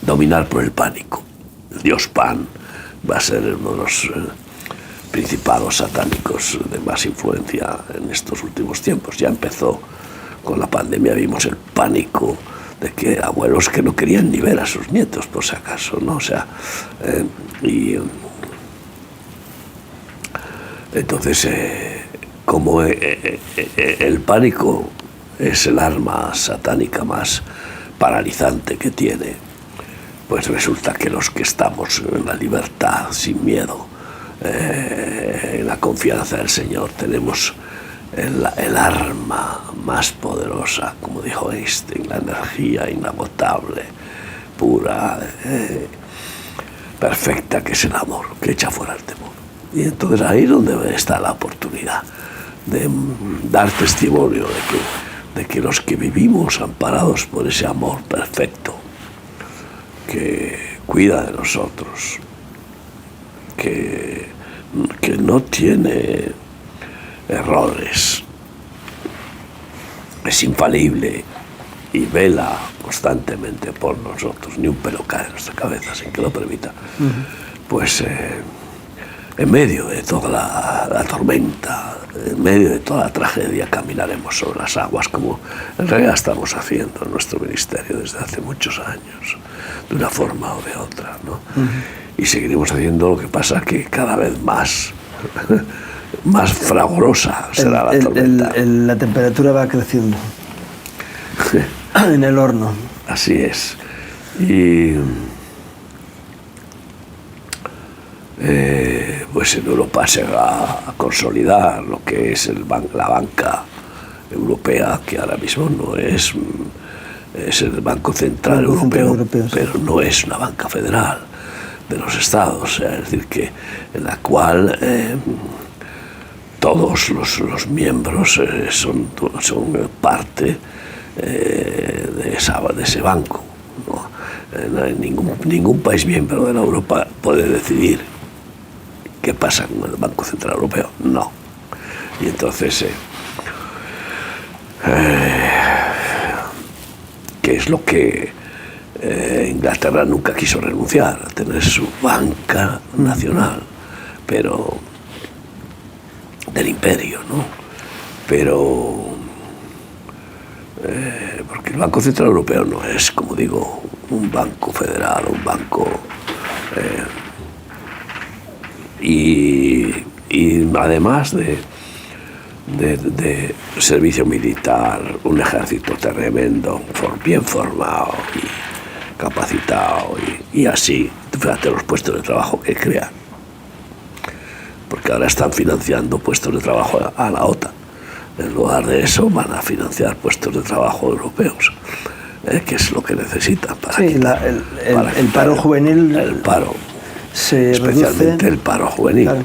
dominar por el pánico, el dios Pan va a ser uno de los principados satánicos de más influencia en estos últimos tiempos. Ya empezó con la pandemia, vimos el pánico de que abuelos que no querían ni ver a sus nietos, por si acaso, ¿no? O sea, entonces, como el pánico es el arma satánica más paralizante que tiene, pues resulta que los que estamos en la libertad, sin miedo, en la confianza del Señor, tenemos el arma más poderosa, como dijo Einstein, la energía inagotable, pura, perfecta, que es el amor, que echa fuera el temor. Y entonces ahí es donde está la oportunidad de dar testimonio de que los que vivimos amparados por ese amor perfecto, que cuida de nosotros, que no tiene errores, es infalible y vela constantemente por nosotros, ni un pelo cae en nuestra cabeza sin que lo permita, pues en medio de toda la tormenta, en medio de toda la tragedia, caminaremos sobre las aguas, como en realidad estamos haciendo en nuestro ministerio desde hace muchos años, de una forma o de otra, ¿no? Y seguiremos haciendo, lo que pasa que cada vez más fragorosa será la tormenta. La temperatura va creciendo en el horno. Así es. Y pues en Europa se va a consolidar lo que es la banca europea, que ahora mismo no es el Banco Central Europeo, pero no es una banca federal de los estados, es decir, en la cual todos los miembros son parte de ese banco, ¿no? Ningún país miembro de la Europa puede decidir qué pasa con el Banco Central Europeo, no. Y entonces, ¿qué es lo que Inglaterra nunca quiso renunciar? A tener su banca nacional, pero del imperio, ¿no? Pero porque el Banco Central Europeo no es, como digo, un banco federal, un banco y además de servicio militar, un ejército tremendo, bien formado y capacitado, y así, fíjate los puestos de trabajo que crean, porque ahora están financiando puestos de trabajo a la OTAN. En lugar de eso van a financiar puestos de trabajo europeos, que es lo que necesitan para quitar, el paro juvenil. El paro, se especialmente reduce. el paro juvenil. Claro.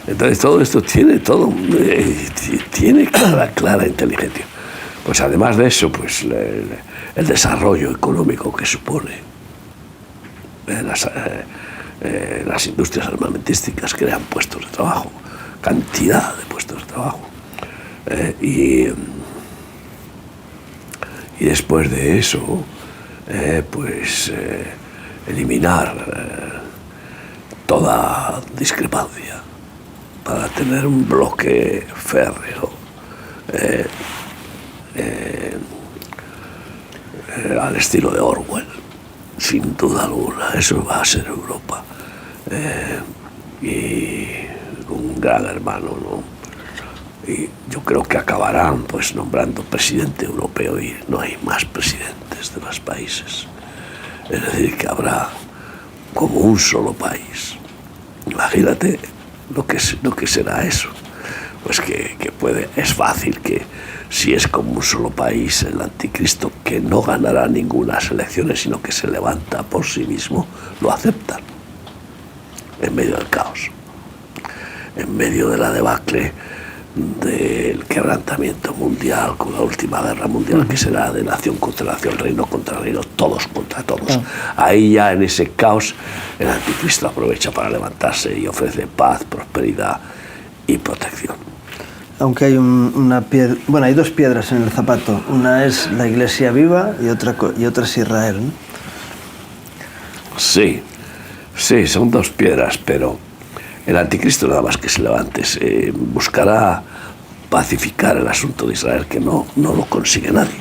Entonces todo esto tiene clara inteligencia. Pues además de eso, pues el desarrollo económico que supone las industrias armamentísticas crean puestos de trabajo, cantidad de puestos de trabajo. Y después de eso, eliminar toda discrepancia para tener un bloque férreo al estilo de Orwell, sin duda alguna. Eso va a ser Europa, y un gran hermano, ¿no? Y yo creo que acabarán pues nombrando presidente europeo, y no hay más presidentes de los países. Es decir, que habrá como un solo país. Imagínate lo que será eso. Pues es fácil que, si es como un solo país, el anticristo, que no ganará ninguna elecciones, sino que se levanta por sí mismo, lo aceptan en medio del caos, en medio de la debacle del quebrantamiento mundial, con la última guerra mundial, que será de nación contra nación, reino contra reino, todos contra todos. Ahí ya, en ese caos, el anticristo aprovecha para levantarse y ofrece paz, prosperidad y protección. Aunque hay una piedra, bueno, hay dos piedras en el zapato. Una es la Iglesia viva y otra es Israel, ¿no? Sí, son dos piedras, pero el anticristo, nada más que se levante, buscará pacificar el asunto de Israel, que no lo consigue nadie.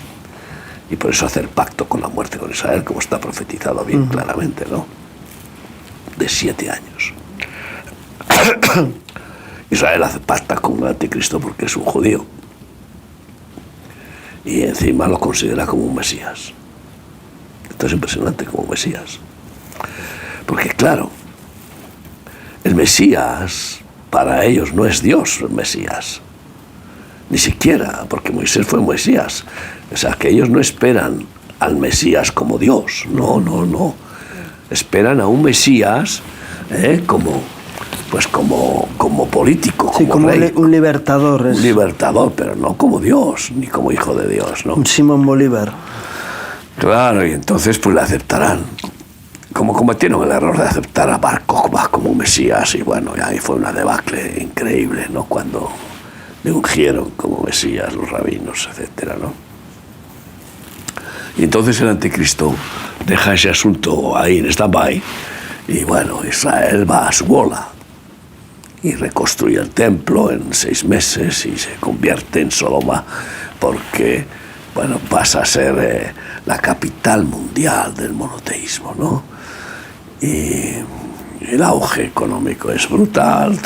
Y por eso hacer pacto con la muerte con Israel, como está profetizado bien claramente, ¿no? De 7 años. Israel hace pacto con el anticristo porque es un judío. Y encima lo considera como un Mesías. Esto es impresionante, como un Mesías. Porque claro, el Mesías, para ellos no es Dios el Mesías. Ni siquiera, porque Moisés fue Mesías. O sea, que ellos no esperan al Mesías como Dios. No. Esperan a un Mesías como político, sí, como rey. Un libertador. Un libertador, pero no como Dios, ni como hijo de Dios, ¿no? Un Simón Bolívar. Claro, y entonces pues le aceptarán. Como cometieron el error de aceptar a Bar Kokhba como un Mesías, y bueno, ahí fue una debacle increíble, ¿no? Cuando le ungieron como Mesías los rabinos, etcétera, ¿no? Y entonces el anticristo deja ese asunto ahí en stand-by, y bueno, Israel va a su bola y reconstruye el templo en 6 meses y se convierte en Sodoma, porque bueno, pasa a ser la capital mundial del monoteísmo, ¿no? Y el auge económico es brutal,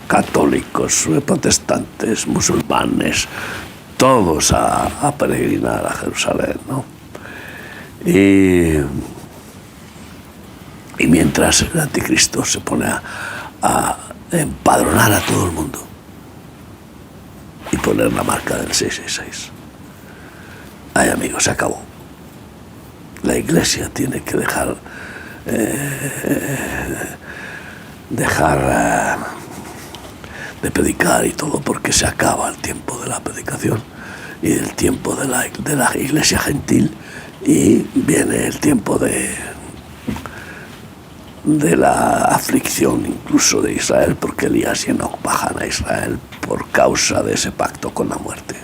católicos, protestantes, musulmanes, todos a peregrinar a Jerusalén, ¿no? Y mientras el anticristo se pone a empadronar a todo el mundo y poner la marca del 666. Ay, amigos, se acabó. La Iglesia tiene que dejar de predicar y todo, porque se acaba el tiempo de la predicación y el tiempo de la Iglesia gentil, y viene el tiempo de la aflicción incluso de Israel, porque Elías y Enoc bajan a Israel por causa de ese pacto con la muerte.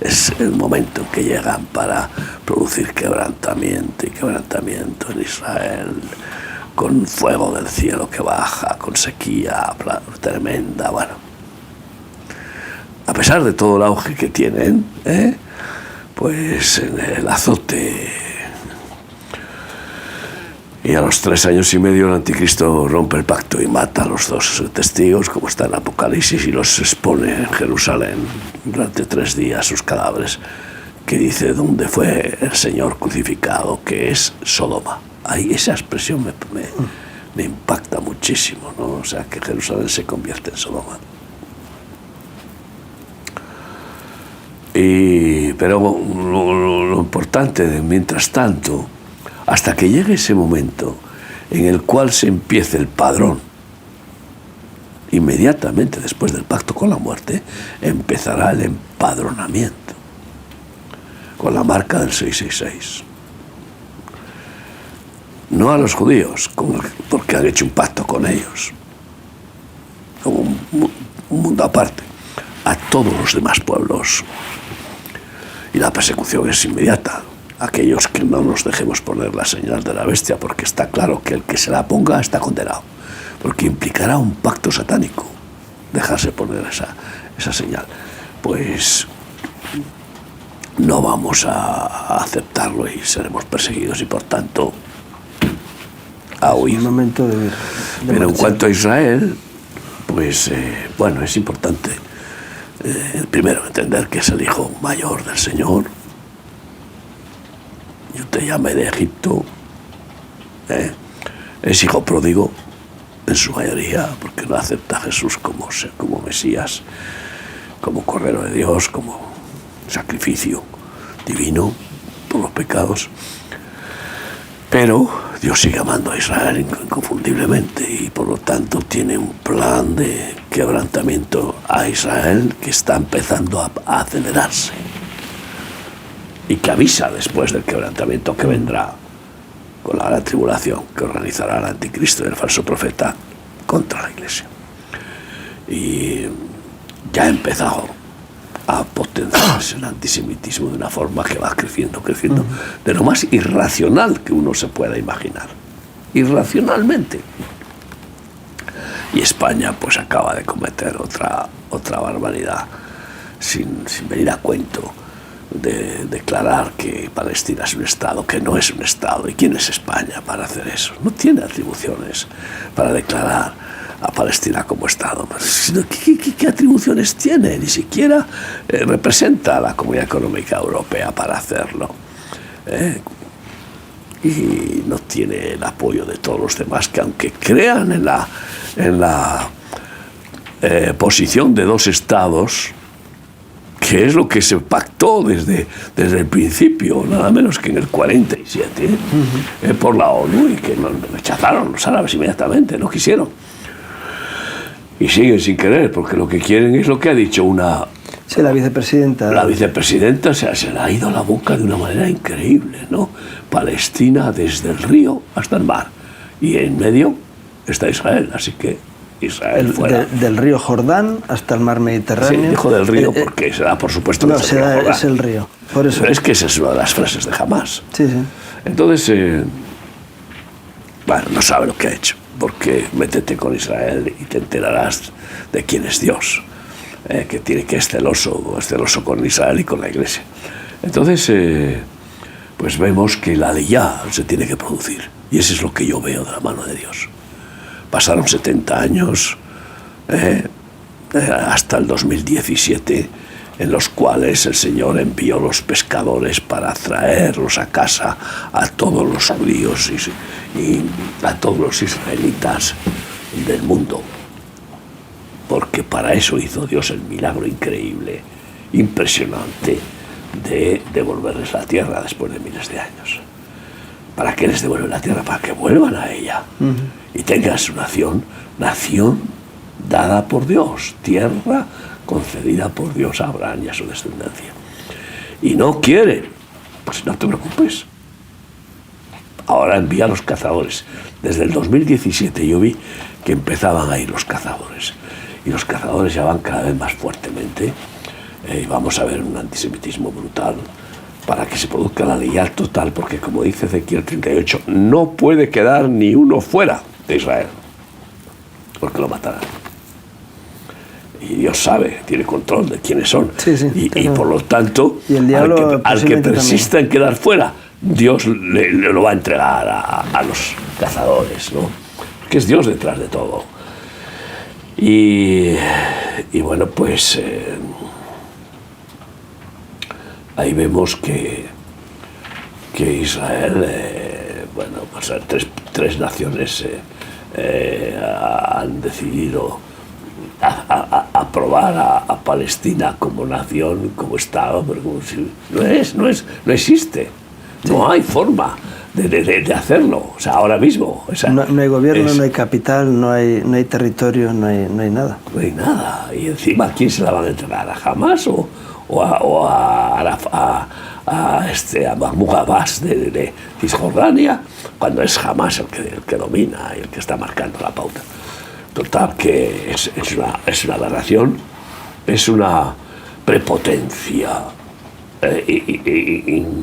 Es el momento en que llegan para producir quebrantamiento y quebrantamiento en Israel, con fuego del cielo que baja, con sequía tremenda. Bueno, a pesar de todo el auge que tienen, pues en el azote, y a los 3 años y medio el anticristo rompe el pacto y mata a los 2 testigos, como está en Apocalipsis, y los expone en Jerusalén durante 3 días sus cadáveres, que dice dónde fue el Señor crucificado, que es Sodoma. Ahí esa expresión me impacta muchísimo, ¿no? O sea, que Jerusalén se convierte en Sodoma. Pero lo importante de mientras tanto, hasta que llegue ese momento en el cual se empiece el padrón, inmediatamente después del pacto con la muerte, empezará el empadronamiento con la marca del 666. No a los judíos, porque han hecho un pacto con ellos, como un mundo aparte, a todos los demás pueblos. Y la persecución es inmediata. Aquellos que no nos dejemos poner la señal de la bestia, porque está claro que el que se la ponga está condenado, porque implicará un pacto satánico dejarse poner esa señal. Pues no vamos a aceptarlo y seremos perseguidos, y por tanto a huir. Es un momento de Pero en cuanto a Israel, pues bueno, es importante primero entender que es el hijo mayor del Señor. Yo te llamé de Egipto, es hijo pródigo en su mayoría, porque no acepta a Jesús como Mesías, como Cordero de Dios, como sacrificio divino por los pecados. Pero Dios sigue amando a Israel inconfundiblemente, y por lo tanto tiene un plan de quebrantamiento a Israel que está empezando a acelerarse, y que avisa después del quebrantamiento que vendrá con la gran tribulación que organizará el anticristo y el falso profeta contra la Iglesia. Y ya ha empezado a potenciarse el antisemitismo de una forma que va creciendo, de lo más irracional que uno se pueda imaginar, irracionalmente. Y España pues acaba de cometer otra barbaridad, sin venir a cuento, de declarar que Palestina es un Estado, que no es un Estado. ¿Y quién es España para hacer eso? No tiene atribuciones para declarar a Palestina como Estado. ¿Qué atribuciones tiene? Ni siquiera representa a la Comunidad Económica Europea para hacerlo. Y no tiene el apoyo de todos los demás, que aunque crean en la posición de 2 Estados, que es lo que se pactó desde el principio, nada menos que en el 47, por la ONU, y que nos rechazaron los árabes inmediatamente, no quisieron. Y siguen sin querer, porque lo que quieren es lo que ha dicho Sí, la vicepresidenta. La vicepresidenta se le ha ido la boca de una manera increíble, ¿no? Palestina desde el río hasta el mar, y en medio está Israel, así que Israel fuera. Del río Jordán hasta el mar Mediterráneo. Sí, dijo del río porque será, por supuesto, no, es el río. Por eso. Pero es que esa es una de las frases de Hamás. Sí. Entonces, bueno, no sabe lo que ha hecho, porque métete con Israel y te enterarás de quién es Dios, que es celoso con Israel y con la Iglesia. Entonces, pues vemos que la aliyá se tiene que producir, y eso es lo que yo veo de la mano de Dios. Pasaron 70 años hasta el 2017, en los cuales el Señor envió los pescadores para traerlos a casa a todos los judíos y a todos los israelitas del mundo. porque para eso hizo Dios el milagro increíble, impresionante, de devolverles la tierra después de miles de años. ¿Para qué les devuelve la tierra? Para que vuelvan a ella y tengan su nación dada por Dios, tierra concedida por Dios a Abraham y a su descendencia. Y no quieren, pues no te preocupes. Ahora envía a los cazadores. Desde el 2017 yo vi que empezaban a ir los cazadores. Y los cazadores ya van cada vez más fuertemente. Y vamos a ver un antisemitismo brutal para que se produzca la leyal total, porque como dice Ezequiel 38, no puede quedar ni uno fuera de Israel, porque lo matarán. Y Dios sabe, tiene control de quiénes son. Sí, y por lo tanto, y el diablo al que persista en quedar fuera, Dios le lo va a entregar a los cazadores, ¿no? Que es Dios detrás de todo. Y bueno, pues ahí vemos que Israel, bueno, pues tres naciones han decidido aprobar a Palestina como nación, como Estado, pero como si no existe, no hay forma de hacerlo, o sea, ahora mismo. O sea, no hay gobierno, no hay capital, no hay territorio, no hay nada. No hay nada, y encima, ¿a quién se la van a entregar? ¿A Hamas o a Mahmoud Abbas de Cisjordania, cuando es Hamas el que domina y el que está marcando la pauta? Total, que es una aberración, es una prepotencia,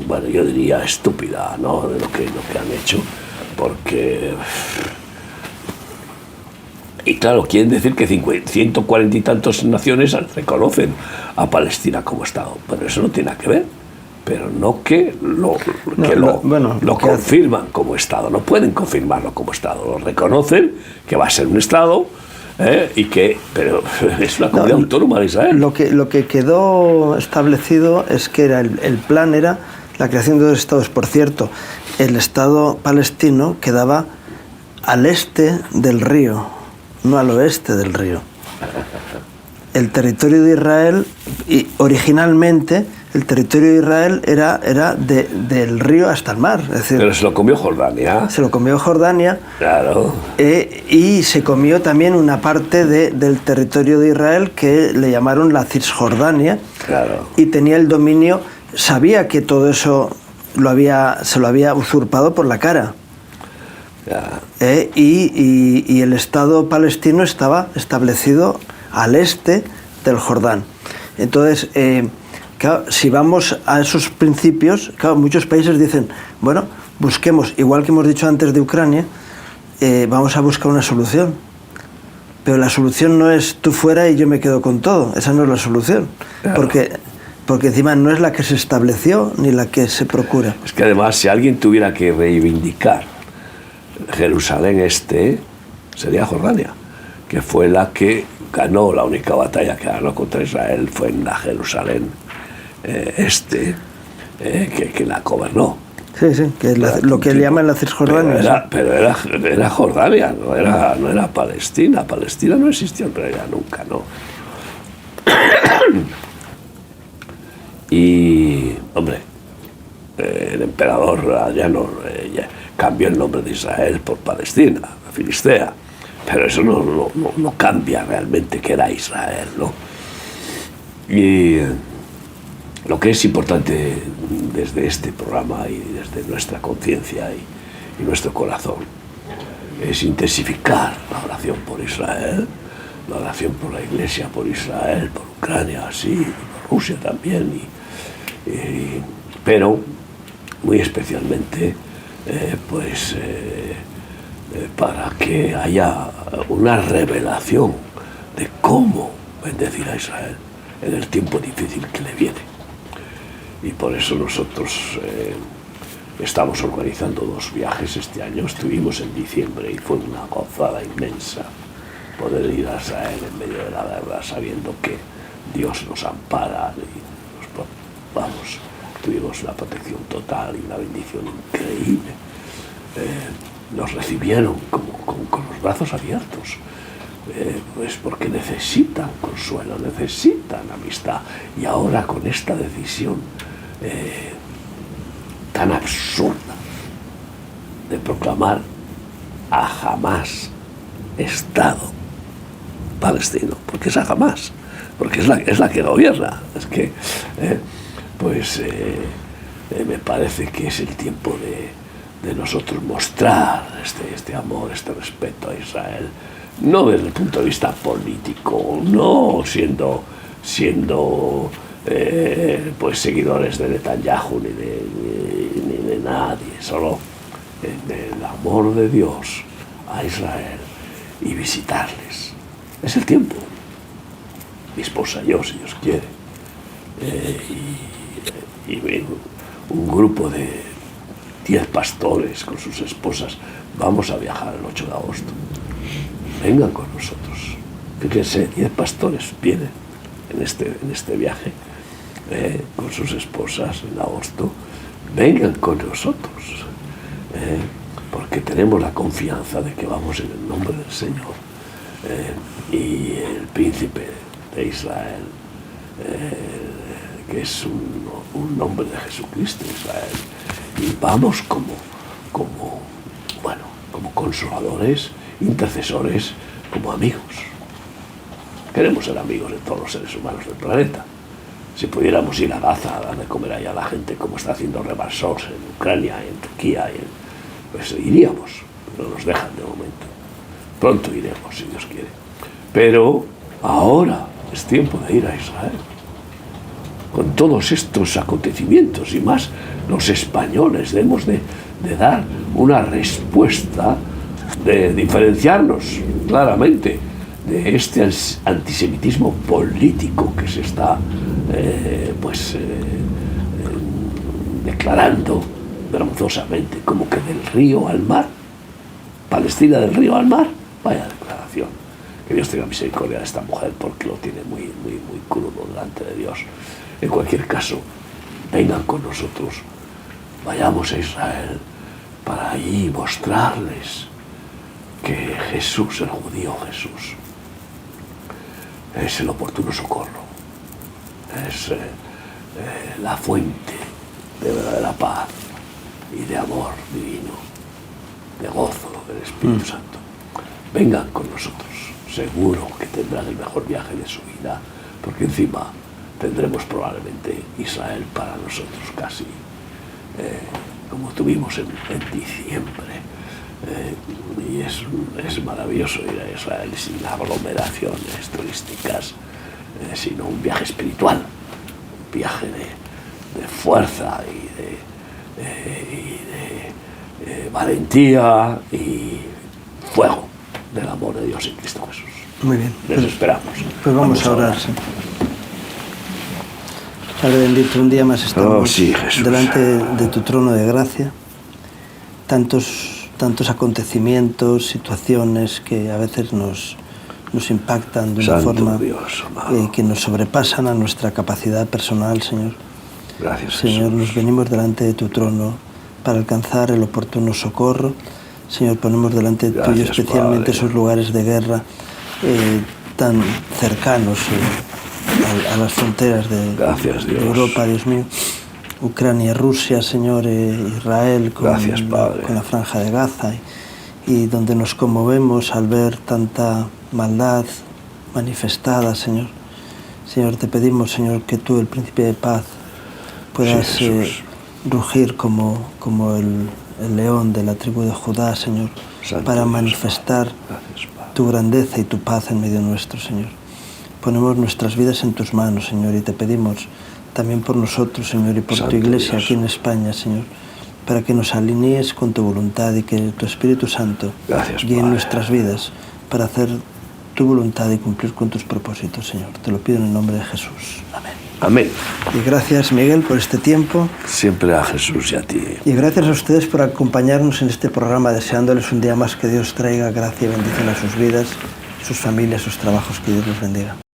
bueno, yo diría estúpida, ¿no?, de lo que han hecho, porque... Y claro, quieren decir que 140 y tantas naciones reconocen a Palestina como Estado, pero eso no tiene nada que ver. Pero no que lo confirman como Estado, no pueden confirmarlo como Estado, lo reconocen que va a ser un Estado, pero es una comunidad autónoma de Israel. Lo que quedó establecido es que el plan era la creación de dos estados. Por cierto, el Estado palestino quedaba al este del río, no al oeste del río. El territorio de Israel, originalmente, el territorio de Israel era del río hasta el mar. Es decir, pero se lo comió Jordania. Se lo comió Jordania. Claro. Y se comió también una parte del territorio de Israel que le llamaron la Cisjordania. Claro. Y tenía el dominio, sabía que todo eso se lo había usurpado por la cara. Y el Estado palestino estaba establecido al este del Jordán. Entonces, claro, si vamos a esos principios, claro, muchos países dicen, bueno, busquemos, igual que hemos dicho antes de Ucrania, vamos a buscar una solución. Pero la solución no es tú fuera y yo me quedo con todo, esa no es la solución. Claro. Porque encima no es la que se estableció ni la que se procura. Es que además, si alguien tuviera que reivindicar Jerusalén Este, sería Jordania, que fue la que ganó, la única batalla que ganó contra Israel fue en la Jerusalén Este, que la gobernó. Sí, que es lo que le llaman la Cisjordania. Pero era Jordania, no era Palestina. Palestina no existió en realidad nunca, ¿no? Y, hombre, el emperador Adriano cambió el nombre de Israel por Palestina, Filistea, pero eso no cambia realmente que era Israel, ¿no? Y lo que es importante desde este programa y desde nuestra conciencia y nuestro corazón es intensificar la oración por Israel, la oración por la Iglesia, por Israel, por Ucrania, sí, por Rusia también, pero muy especialmente para que haya una revelación de cómo bendecir a Israel en el tiempo difícil que le viene. Y por eso nosotros estamos organizando 2 viajes este año. Estuvimos en diciembre y fue una gozada inmensa poder ir a Israel en medio de la guerra, sabiendo que Dios nos ampara y tuvimos una protección total y una bendición increíble. Nos recibieron con los brazos abiertos. pues porque necesitan consuelo, necesitan amistad. Y ahora con esta decisión tan absurda de proclamar a Hamás Estado palestino, porque es a Hamás, porque es la que gobierna. Es que, me parece que es el tiempo de nosotros mostrar este amor, este respeto a Israel, no desde el punto de vista político, no siendo pues seguidores de Netanyahu ni de nadie, solo en el amor de Dios a Israel y visitarles. Es el tiempo. Mi esposa y yo, si Dios quiere, y un grupo de 10 pastores con sus esposas, vamos a viajar el 8 de agosto. Vengan con nosotros. Fíjense, 10 pastores vienen en este viaje con sus esposas en agosto. Vengan con nosotros, porque tenemos la confianza de que vamos en el nombre del Señor. Y el príncipe de Israel, que es un nombre de Jesucristo, Israel, y vamos como consoladores, intercesores, como amigos. Queremos ser amigos de todos los seres humanos del planeta. Si pudiéramos ir a Gaza a dar de comer allá a la gente, como está haciendo Rebarsors en Ucrania, en Turquía, pues iríamos, no nos dejan de momento. Pronto iremos, si Dios quiere. Pero ahora es tiempo de ir a Israel. Con todos estos acontecimientos y más, los españoles debemos de dar una respuesta, de diferenciarnos claramente de este antisemitismo político que se está declarando vergonzosamente, como que del río al mar, Palestina del río al mar. Vaya declaración. Que Dios tenga misericordia de esta mujer, porque lo tiene muy, muy, muy crudo delante de Dios. En cualquier caso, vengan con nosotros, vayamos a Israel para allí mostrarles que Jesús, el judío Jesús, es el oportuno socorro, es la fuente de verdadera paz y de amor divino, de gozo del Espíritu Santo. Vengan con nosotros, seguro que tendrán el mejor viaje de su vida, porque encima tendremos probablemente Israel para nosotros casi como tuvimos en diciembre. Y es maravilloso ir a Israel sin aglomeraciones turísticas, sino un viaje espiritual, un viaje de fuerza y de valentía y fuego del amor de Dios en Cristo Jesús. Muy bien. Les esperamos. Pues vamos a orar. Sí. Padre bendito, un día más estamos delante de tu trono de gracia. Tantos acontecimientos, situaciones que a veces nos impactan de una forma que nos sobrepasan a nuestra capacidad personal, Señor. Gracias, Señor, nos venimos delante de tu trono para alcanzar el oportuno socorro. Señor, ponemos delante tuyo especialmente esos lugares de guerra tan cercanos a las fronteras de Europa, Dios mío. Ucrania, Rusia, Señor, Israel, con la franja de Gaza, y donde nos conmovemos al ver tanta maldad manifestada, Señor. Señor, te pedimos, Señor, que tú, el príncipe de paz, puedas rugir como el león de la tribu de Judá, Señor, para manifestar tu grandeza y tu paz en medio nuestro, Señor. Ponemos nuestras vidas en tus manos, Señor, y te pedimos también por nosotros, Señor, y por tu iglesia aquí en España, Señor, para que nos alinees con tu voluntad y que tu Espíritu Santo guíe nuestras vidas para hacer tu voluntad y cumplir con tus propósitos, Señor. Te lo pido en el nombre de Jesús. Amén. Amén. Y gracias, Miguel, por este tiempo. Siempre a Jesús y a ti. Y gracias a ustedes por acompañarnos en este programa, deseándoles un día más que Dios traiga gracia y bendición a sus vidas, sus familias, sus trabajos. Que Dios los bendiga.